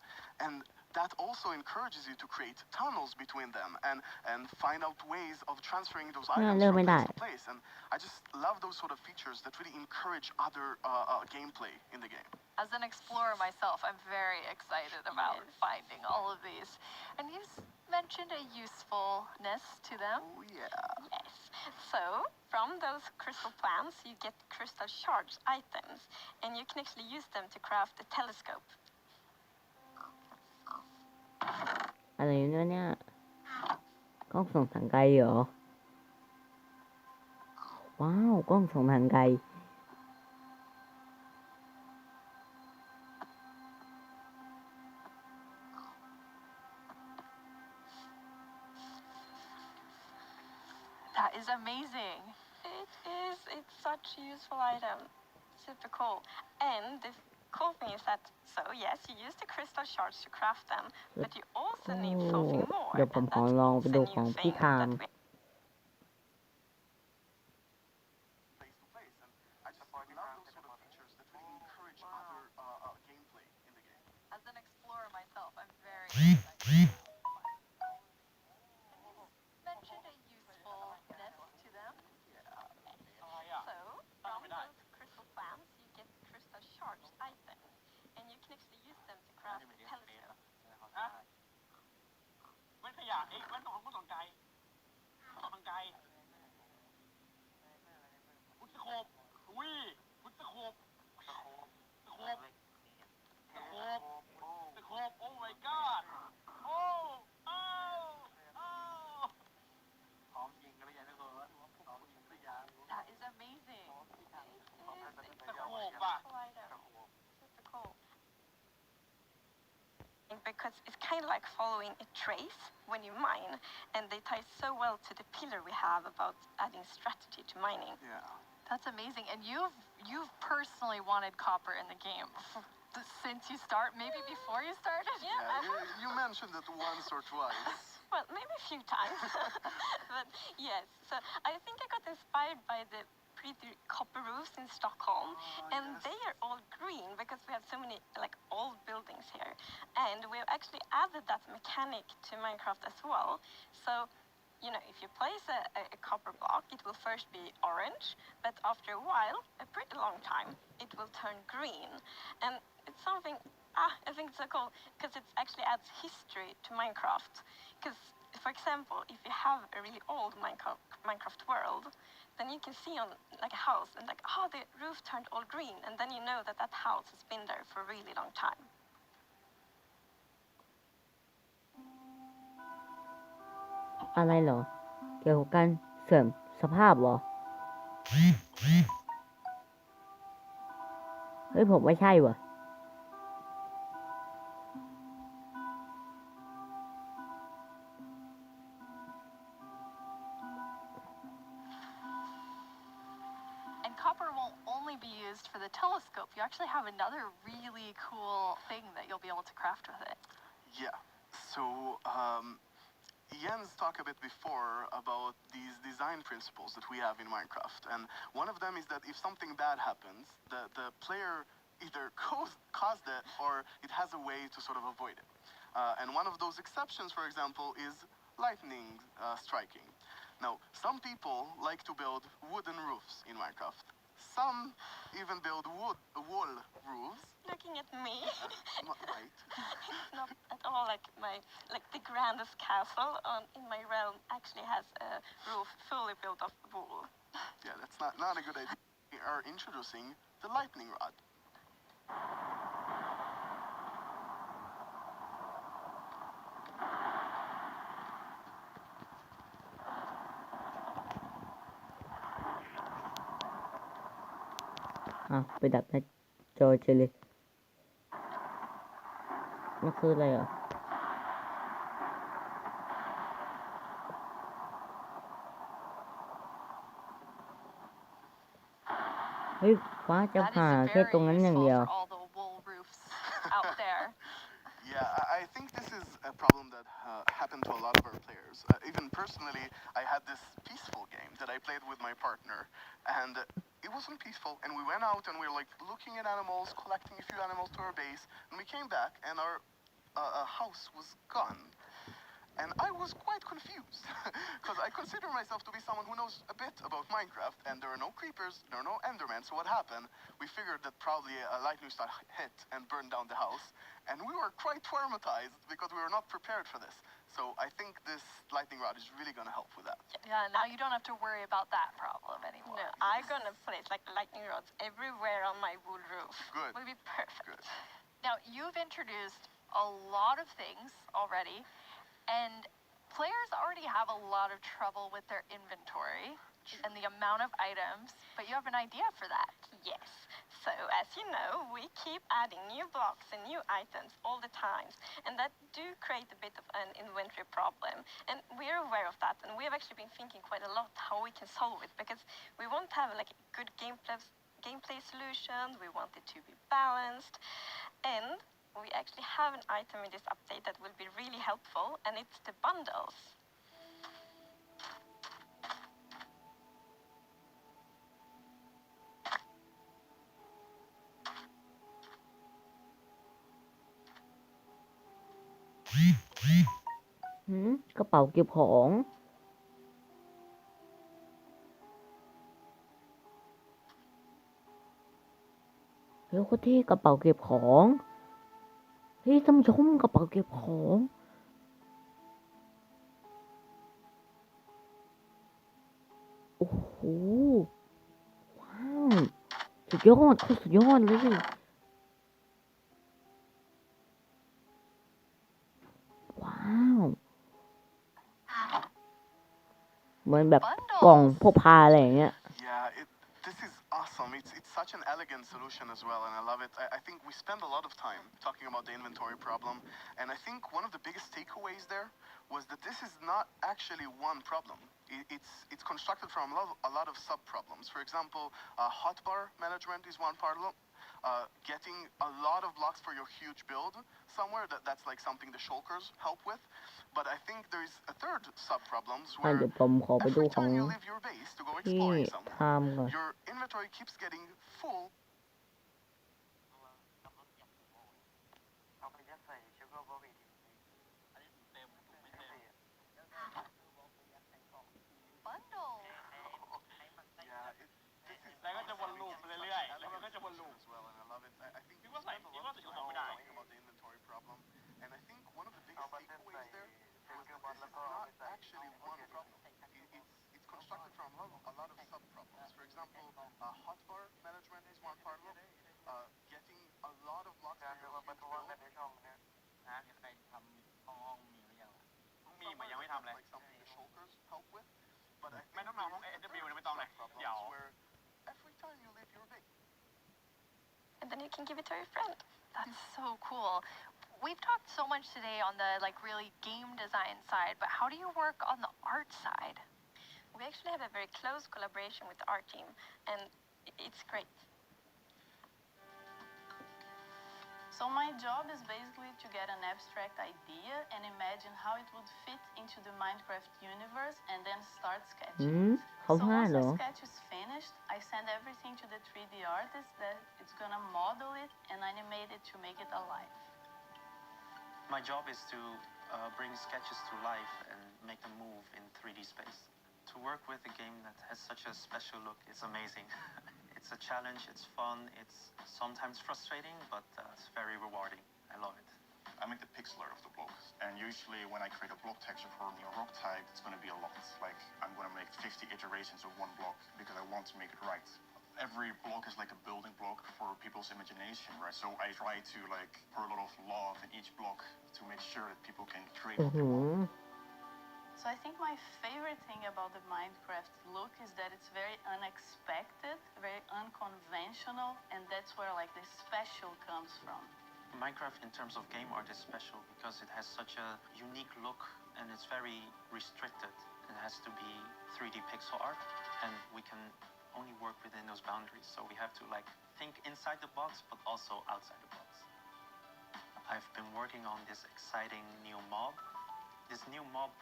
And that also encourages you to create tunnels between them and find out ways of transferring those items from place to place. And I just love those sort of features that really encourage other gameplay in the game. As an explorer myself, I'm very excited about finding all of these. And you mentioned a usefulness to them. Oh, yeah. Yes. So, from those crystal plants, you get crystal shards items, and you can actually use them to craft a telescope. อะไรเนี่ยกล้องส่องทางไกลเหรอว้าวกล้องส่องทางไกล That is amazing. It is. It's such a useful item. Super cool. And the cool thing is that, so yes, you use the crystal shards to craft them, but you also need something more. เดี๋ยวผมขอลองไปดูของพี่ทาม As an explorer myself, I'm very excited. Mentioned a usefulness to them. So, from those crystal plants, you get crystal shards items, and you can actually use them to craft a telescope. แว่นขยะแว่นส่องไกลพุทธโคบอุ้ยพุทธโคบโอ้ my god โอ้พร้อมยิงกันหรือยังนะเธอพร้อมยิงหรือยัง That is amazing. ตะโขบป่ะ Super cool. Because it's kind of like following a trace when you mine, and they tie so well to the pillar we have about adding strategy to mining. Yeah. That's amazing. And you've you've personally wanted copper in the game since you start, maybe before you started? Yeah, you mentioned it once or twice. Well, maybe a few times. But yes, so I think I got inspired by the pretty copper roofs in Stockholm, and they are all green because we have so many like old buildings here, and we've actually added that mechanic to Minecraft as well. So, you know, if you place a copper block, it will first be orange, but after a while, a pretty long time, it will turn green, and it's something. I think it's so cool because it actually adds history to Minecraft. Because, for example, if you have a really old Minecraft world, then you can see on like a house and like, oh, the roof turned all green, and then you know that that house has been there for a really long time. อะไรเหรอเกี่ยวกับการเสื่อมสภาพเหรอเฮ้ยผมไม่ใช่ว่ะ And copper won't only be used for the telescope. You actually have another really cool thing that you'll be able to craft with it. Yeah. So, Jens talked a bit before about these design principles that we have in Minecraft. And one of them is that if something bad happens, the player either caused it or it has a way to sort of avoid it. And one of those exceptions, for example, is lightning striking. Now, some people like to build wooden roofs in Minecraft. Some even build wall roofs. Looking at me. Right. It's not at all like the grandest castle in my realm actually has a roof fully built of wool. Yeah, that's not a good idea. We are introducing the lightning rod. À, ไปดับในจอเฉยเลยมันคืออะไรอ่ะเฮ้ยฟ้าจะผ่าแค่ตรงนั้นอย่างเดียว Yeah, I think this is a problem that happened to a lot of our players. Even personally, I had this peaceful game that I played with my partner, and it wasn't peaceful. And we went out and we were like looking at animals, collecting a few animals to our base, and we came back and our house was gone. And I was quite confused because I consider myself to be someone who knows a bit about Minecraft, and there are no creepers, there are no endermen. So what happened? We figured that probably a lightning strike hit and burned down the house, and we were quite traumatized because we were not prepared for this. So I think this lightning rod is really going to help with that. Yeah, now you don't have to worry about that problem anymore. No, I'm going to place like lightning rods everywhere on my wood roof. Good. Would be perfect. Good. Now, you've introduced a lot of things already. And players already have a lot of trouble with their inventory and the amount of items, but you have an idea for that. Yes. So, as you know, we keep adding new blocks and new items all the time, and that do create a bit of an inventory problem. And we're aware of that, and we have actually been thinking quite a lot how we can solve it, because we want to have like a good gameplay solution, we want it to be balanced, and we actually have an item in this update that will be really helpful, and it's the bundles. Hmm? กระเป๋าเก็บของเฮ้ยโคตรเท่กระเป๋าเก็บของเฮ้ยท่านผู้ชมกระเป๋าเก็บของโอ้โหว้าวสุดยอดโคตรสุดยอดเลยว้าวเหมือนแบบกล่องพกพาอะไรอย่างเงี้ย Yeah, this is awesome. awesome. It's such an elegant solution as well, and I love it. I think we spend a lot of time talking about the inventory problem, and I think one of the biggest takeaways there was that this is not actually one problem. It's constructed from a lot of sub-problems. For example, hotbar management is one problem. Getting a lot of blocks for your huge build somewhere, that's like something the shulkers help with. But I think there's a third sub-problems เดี๋ where ยวผมขอไปดู every ของ time you leave your base to go ที่ exploring somewhere, ทำก่อน your inventory keeps getting full. แล้วก็จะวนลูปไปเรื่อยๆแล้วมันก็จะวนลูป as well, and I love it. I think พี่ว่าใส่อยู่ของไม่ได้ talking about the inventory problem, and I think one of the biggest takeaways there was that this is not actually one problem. It's constructed from a lot of sub-problems. For example, hotbar management is one problem. Getting a lot of blocks for your huge build. มีใครทำห้องมีหรือยังมีเหมือนยังไม่ทำเลย Like something the shulkers help with. But I ไม่ต้องทำห้อง AW ไม่ต้องเลยเดี๋ยว where every time you leave your base. And then you can give it to your friend. That's so cool. We've talked so much today on the really game design side, but how do you work on the art side? We actually have a very close collaboration with the art team, and it's great. So my job is basically to get an abstract idea and imagine how it would fit into the Minecraft universe and then start sketching. เขา So พลาด once เหร the อ sketch is finished, I send everything to the 3D artist that it's gonna model it and animate it to make it alive. My job is to bring sketches to life and make them move in 3D space. To work with a game that has such a special look is amazing. It's a challenge, it's fun, it's sometimes frustrating, but it's very rewarding. I love it. I make the pixel art of the block, and usually when I create a block texture for a new rock type, it's going to be a lot. Like, I'm going to make 50 iterations of one block because I want to make it right. Every block is like a building block for people's imagination, right? So I try to like pour a lot of love in each block to make sure that people can create what they want. So I think my favorite thing about the Minecraft look is that it's very unexpected, very unconventional, and that's where like the special comes from. Minecraft in terms of game art is special because it has such a unique look and it's very restricted. It has to be 3D pixel art and we can only work within those boundaries. So we have to like think inside the box but also outside the box. I've been working on this exciting new mob. This new mob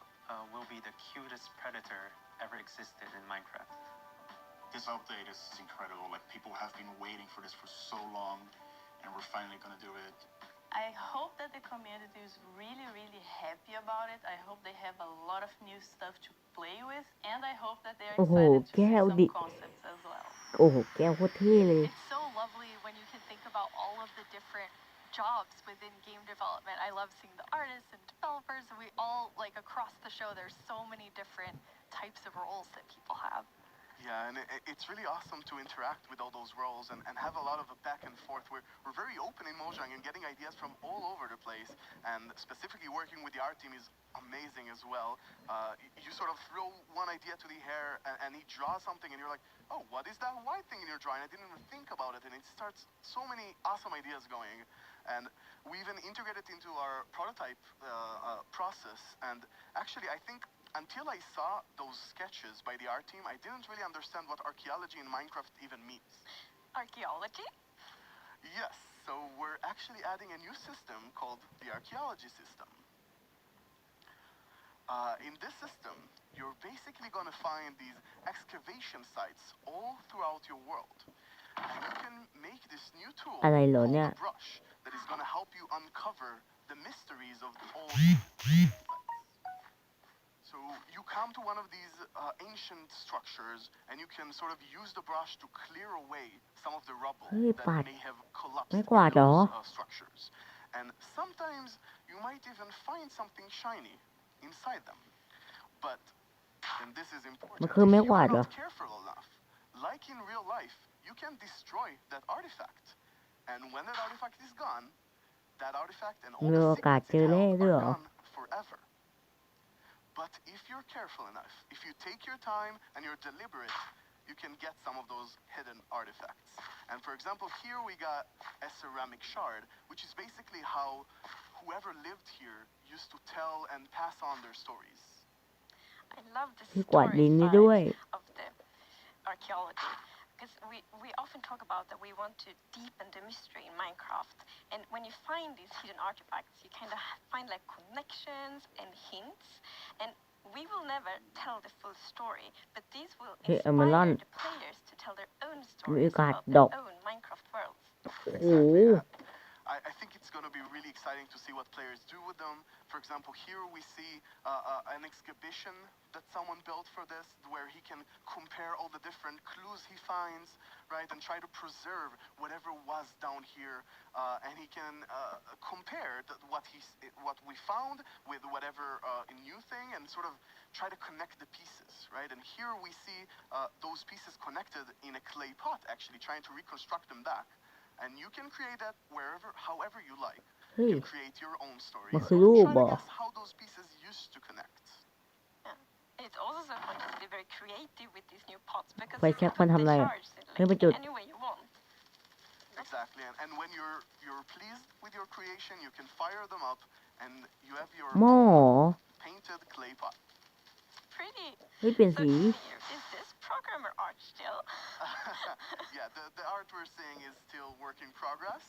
will be the cutest predator ever existed in Minecraft. This update is incredible. Like, people have been waiting for this for so long, and we're finally gonna do it. I hope that the community is really, really happy about it. I hope they have a lot of new stuff to play with, and I hope that they're โอ้โห excited to แก้ see ว some ดิ concepts as well. โอ้โห แก้วโคตรเท่เลย It's so lovely when you can think about all of the different jobs within game development. I love seeing the artists and developers, and we all, like across the show, there's so many different types of roles that people have. Yeah, and it's really awesome to interact with all those roles and have a lot of a back and forth. We're very open in Mojang and getting ideas from all over the place, and specifically working with the art team is amazing as well. You sort of throw one idea to the air and he draws something and you're like, oh, what is that white thing in your drawing? I didn't even think about it, and it starts so many awesome ideas going. And we even integrate it into our prototype process, and actually I think until I saw those sketches by the art team, I didn't really understand what archaeology in Minecraft even means. Archaeology? Yes, so we're actually adding a new system called the Archaeology System. In this system, you're basically going to find these excavation sites all throughout your world. And you can make this new tool อะไรเหรอ called เนี่ย a brush that is going to help you uncover the mysteries of the old So you come to one of these ancient structures and you can sort of use the brush to clear away some of the rubble เฮ้ย that ปาด may have collapsed ไม่ in กวาดเหรอ those structures. And sometimes you might even find something shiny inside them. But, and this is important, มันคือไม้ if กวาด you're เหรอ not careful enough, like in real life, you can destroy that artifact. And when that artifact is gone, that artifact and all มี the โอกาส secrets เจอ it แร่ held ด้วยเหร are อ gone forever. But if you're careful enough, if you take your time and you're deliberate, you can get some of those hidden artifacts. And for example, here we got a ceramic shard, which is basically how whoever lived here used to tell and pass on their stories. I love the ที่กวาดดิน story นี่ด้วย side of the archaeology. Because we often talk about that we want to deepen the mystery in Minecraft. And when you find these hidden artifacts, you kind of find like connections and hints. And we will never tell the full story, but these will เฮ้ย inspire Emerald the players to tell their own มีโอ stories กาส about ด their อก own Minecraft worlds. โอ้โห I think it's going to be really exciting to see what players do with them. For example, here we see an exhibition that someone built for this, where he can compare all the different clues he finds, right, and try to preserve whatever was down here, and he can compare what we found with whatever new thing, and sort of try to connect the pieces, right? And here we see those pieces connected in a clay pot, actually trying to reconstruct them back. And you can create that however you like. เฮ้ย You can create your own stories. มันคือรูป Try เหร to อ guess how those pieces used to connect. It's also so fun to be very creative with these new pots because ไฟ you แช็ก can มัน put ทำอะไร the อ่ะ shards เฮ้ย like ไปจุด any way you want. Exactly. And when you're pleased with your creation, you can fire them up, and you have your หม้อ painted clay pot. Pretty. เฮ้ย เปลี่ยน So สี is this programmer art still? Yeah, the art we're seeing is still work in progress.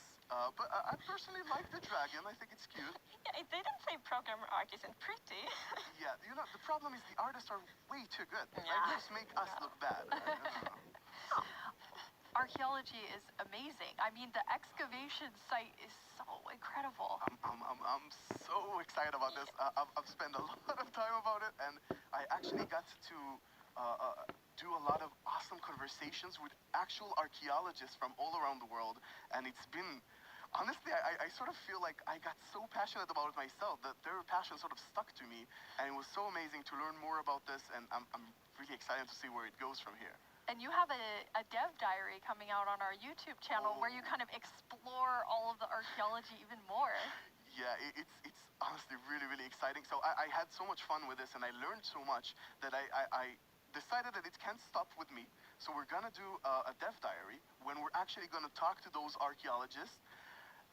But I personally like the dragon. I think it's cute. Yeah, it didn't say programmer art isn't pretty. Yeah, the problem is the artists are way too good. Yeah. Right? They just make us look bad. Archaeology is amazing. I mean, the excavation site is so incredible. I'm so excited about this. I've spent a lot of time about it, and I actually got to do a lot of awesome conversations with actual archaeologists from all around the world, and it's been, honestly, I sort of feel like I got so passionate about it myself that their passion sort of stuck to me, and it was so amazing to learn more about this, and I'm really excited to see where it goes from here. And you have a dev diary coming out on our YouTube channel where you kind of explore all of the archaeology even more. Yeah, it's honestly really, really exciting. So I had so much fun with this, and I learned so much that I decided that it can't stop with me. So we're gonna do a dev diary when we're actually gonna talk to those archaeologists,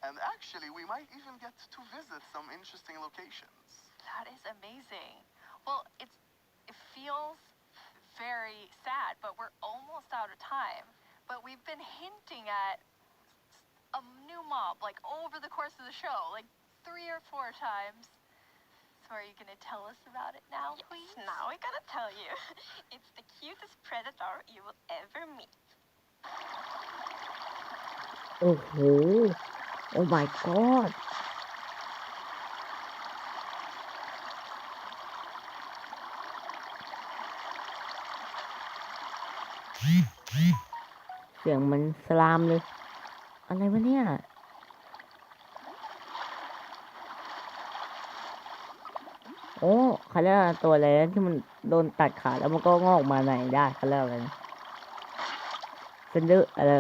and actually we might even get to visit some interesting locations. That is amazing. Well, it feels very sad, but we're almost out of time. But we've been hinting at a new mob, like over the course of the show, like 3 or 4 times. So are you going to tell us about it now, please? Yes, now we're gonna tell you. It's the cutest predator you will ever meet. โอ้โห โอ้ my god เสียงมันสลามเลย อะไรวะเนี่ย โอ้เขาเรียกว่าตัวอะไรนะที่มันโดนตัดขาแล้วมันก็งอกมาไหนได้เขาเรียกอะไรนะเซนเดอร์อะไร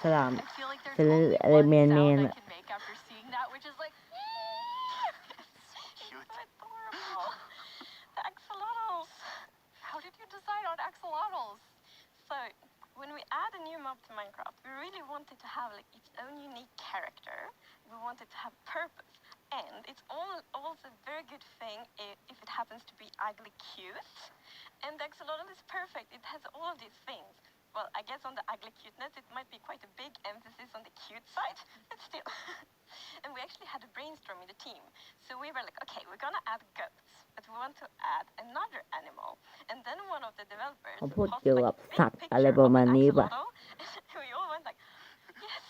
สลาม I feel like เซ there's นเดอ only ร์อะไร one แมน sound แมน I อะ can make after seeing that, which is like, Cute. Adorable. The axolotls. how did you decide on axolotls? So when we add a new mob to Minecraft, we really wanted to have like its own unique character. We wanted to have purpose. And it's also a very good thing if it happens to be ugly cute. And the axolotl is perfect. It has all of these things. Well, I guess on the ugly cuteness, it might be quite a big emphasis on the cute side, but still. And we actually had a brainstorm in the team. So we were like, okay, we're gonna add goats, but we want to add another animal. And then one of the developers เขาพูด posted เกี่ยว like กับ a big สัตว์ picture อะไร of ประมาณ an นี้ป่ะ axolotl. We all went like, yes.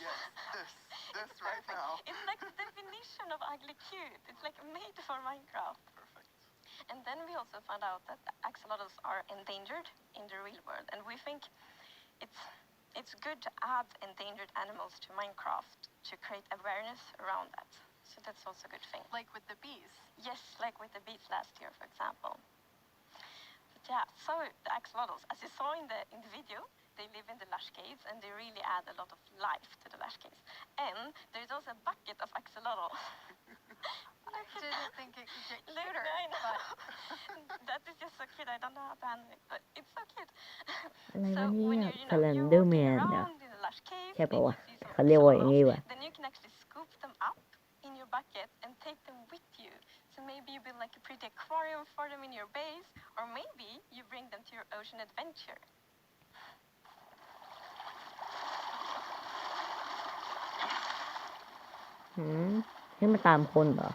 Yes, this right now. It's like the definition of ugly cute. It's like made for Minecraft. Perfect. And then we also found out that the axolotls are endangered in the real world, and we think it's good to add endangered animals to Minecraft to create awareness around that. So that's also a good thing. Like with the bees. Yes, like with the bees last year, for example. But yeah, so the axolotls, as you saw in the video, they live in the lush caves, and they really add a lot of life to the lush caves. And there's also a bucket of axolotl. I didn't think get Look, cuter, I know. but That is just so cute. I don't know how to handle it, but it's so cute. อะไร So วะเนี่ when ย you're, Slender walking Man เนี่ย around in a lush cave, ใช่ปะ and วะ you see some เขาเรียกว่าอย่าง shells, งี้วะ then you can actually scoop them up in your bucket and take them with you. So maybe you build like a pretty aquarium for them in your base, or maybe you bring them to your ocean adventure. ให้มันตามคนเหรอ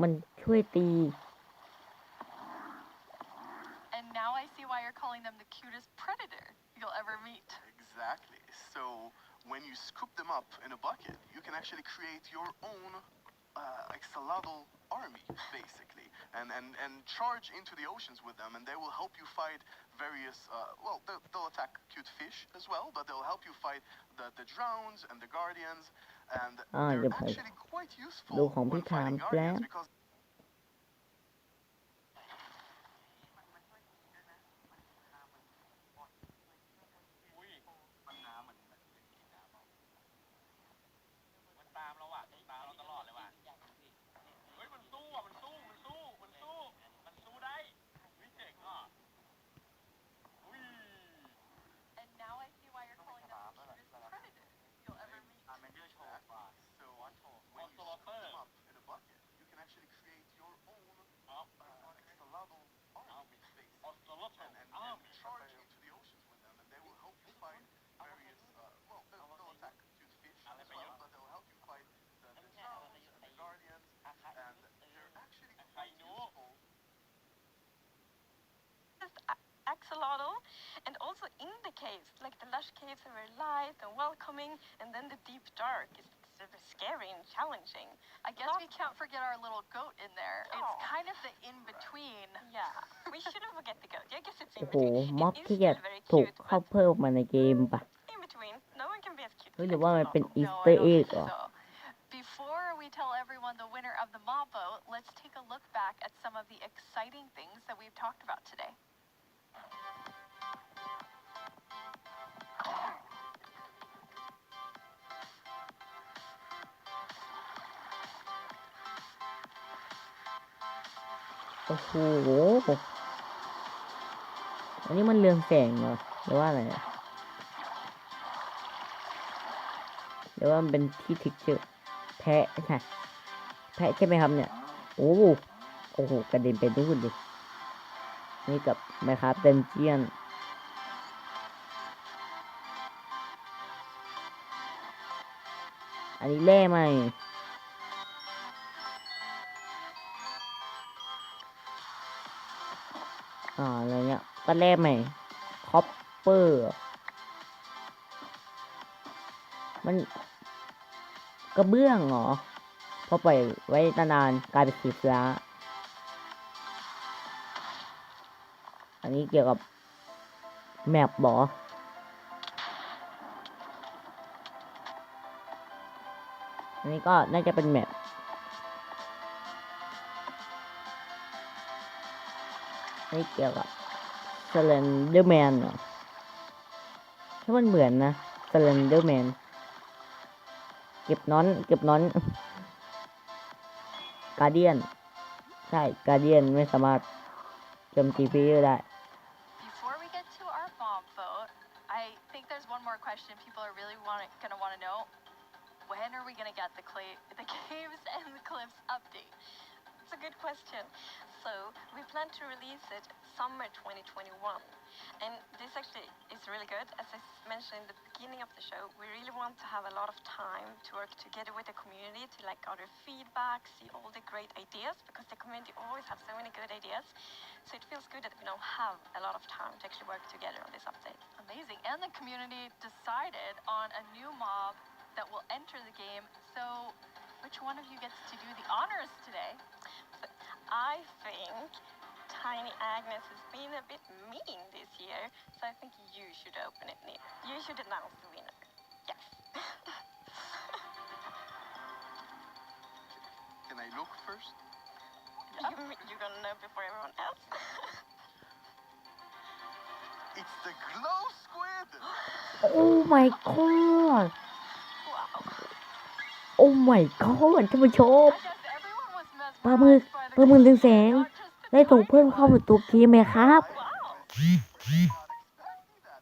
มันช่วยตี and now I see why you're calling them the cutest predator you'll ever meet. Exactly. So when you scoop them up in a bucket, you can actually create your own axolotl army, basically, and charge into the oceans with them, and they will help you fight various, well, they'll attack cute fish as well, but they'll help you fight the drowns and the guardians, and they're actually quite useful ดูของพี่ when ถาม fighting แป๊บ guardians because มันตามเราอ่ะตามเราตลอดเลยว่ะเฮ้ยมันสู้อ่ะมันสู้ได้วิเจ๋งอ่ะ And now I see why you're calling them the cutest predator you'll ever meet. So when you scoop them up in a bucket, you can actually create your own axolotl army, basically, and charge into the oceans with them, and they will help you fight various, well, they'll attack cute fish as well, but they'll help you fight the drowns and the guardians, and they're actually quite useful. Axolotl, and also in the caves, like the lush caves are very light and welcoming, and then the deep dark is scary and challenging. I guess we can't forget our little goat in there. It's kind of the in-between. Yeah, we shouldn't forget the goat. I guess it's โอ้ in โห between. ม็อบ It is ที่จะ still very ถูก cute, เข้า but เพิ่มมาในเกมปะ in between, no one can be as cute. หรือว่ามันเป็นอีส No, เตอ I ร์เอ็ don't กเหร think อ so. Before we tell everyone the winner of the mob vote, let's take a look back at some of the exciting things that we've talked about today. โอ้โห อันนี้มันเรืองแสงเหรอหรือว่าอะไรอะหรือว่ามันเป็นที่ทิกเจอร์แพะค่ะแพะใช่ไหมครับเนี่ย โอ้โหกระเด็นไปนู่นดินี่กับไหมครับเดนเจียนอันนี้แร่ไหมอะไรเงี้ยก็แร่ใหม่คอปเปอร์มันกระเบื้องเหรอพอปล่อยไว้นานๆกลายเป็นสีฟ้าอันนี้เกี่ยวกับแมปบออันนี้ก็น่าจะเป็นแมปนี่เกี่ยวกับสเลนเดอร์แมนเหรอถ้ามันเหมือนนะสเลนเดอร์แมนเก็บน้อนการเดียนใช่การเดียนไม่สามารถโจมตีพี่ได้ Before we get to our mob vote, I think there's one more question people are really gonna want to know. When are we gonna get the caves and the cliffs update? It's a good question. So we plan to release it summer 2021, and this actually is really good. As I mentioned in the beginning of the show, we really want to have a lot of time to work together with the community to like gather feedback, see all the great ideas, because the community always have so many good ideas. So it feels good that we now have a lot of time to actually work together on this update. Amazing. And the community decided on a new mob that will enter the game. So which one of you gets to do the honors today? So I think Tiny Agnes has been a bit mean this year, so I think you should open it, Neil. You should announce the winner. Yes. Can I look first? You're gonna know before everyone else. It's the glow squid. โอ้ my god โอ้ my god ท่านผู้ชมปลาหมึกเรืองแสงได้ถูกเพิ่มเข้าสู่ตัวเกมไหมครับ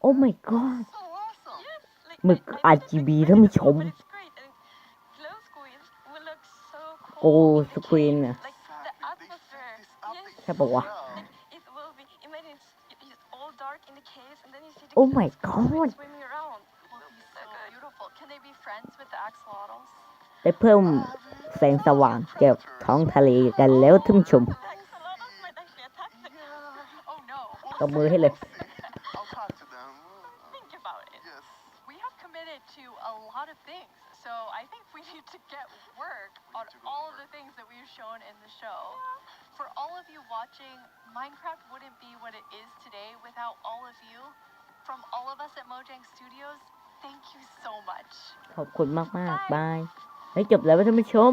โอ้ my god หมึก RGB ท่านผู้ชมโอ้สกรีนอะใช่ปะวะโอ้ my god ได้เพิ่มแสงสว่างเกี่ยวกับท้องทะเลกันแล้วท่านผู้ชมตบมือให้เลย a lot of things. So I think we need to get work on all of the things that we've shown in the show. For all of you watching, Minecraft wouldn't be what it is today without all of you. From all of us at Mojang Studios, thank you so much. ขอบคุณมากบายเฮ้ยจบแล้วท่านผู้ชม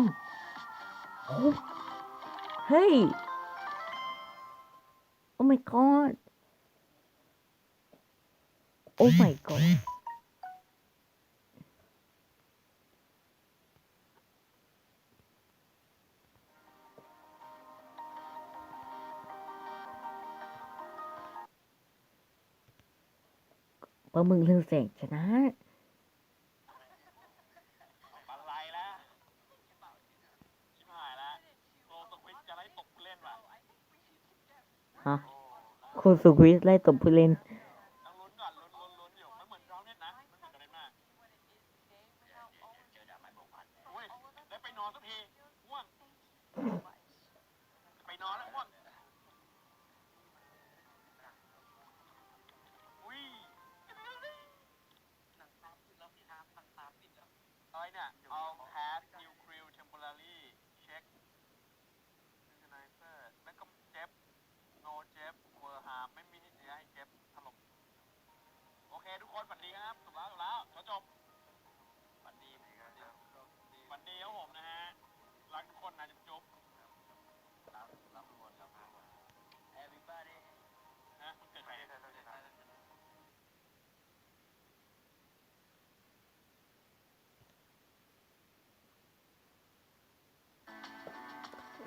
เฮ้ย Oh my god Oh my godปลาหมึกเรืองแสงชนะฮะคุณสุควิสไล่ตบผู้เล่น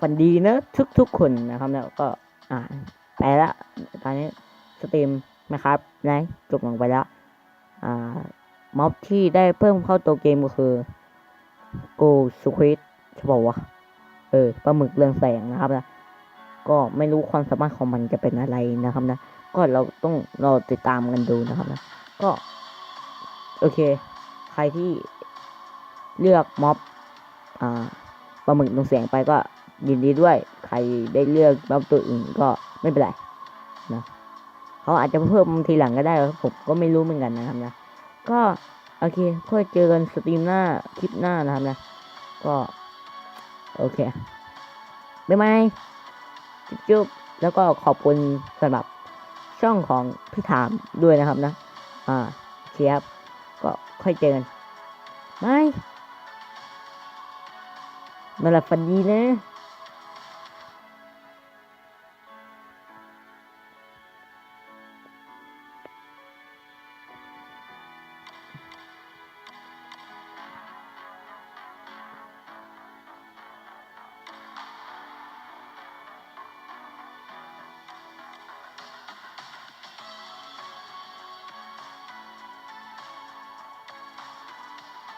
ฝันดีนะทุกคนนะครับแล้วก็ไปละตอนนี้สตรีมนะครับนะจบลงไปแล้วม็อบที่ได้เพิ่มเข้าตัวเกมก็คือโกสควิดใช่ป่าวะปลาหมึกเรืองแสงนะครับนะก็ไม่รู้ความสามารถของมันจะเป็นอะไรนะครับนะก็เราต้องรอติดตามกันดูนะครับนะก็โอเคใครที่เลือกม็อบปลาหมึกเรืองแสงไปก็ยินดีด้วยใครได้เลือกม็อบตัวอื่นก็ไม่เป็นไรนะเขาอาจจะเพิ่มทีหลังก็ได้ผมก็ไม่รู้เหมือนกันนะครับนะก็โอเคค่อยเจอกันสตรีมหน้าคลิปหน้านะครับนะก็โอเคบ๊ายบายจุ๊บแล้วก็ขอบคุณสำหรับช่องของพี่ถามด้วยนะครับนะเชียบก็ค่อยเจอกันบายนอนหลับฝันดีนะ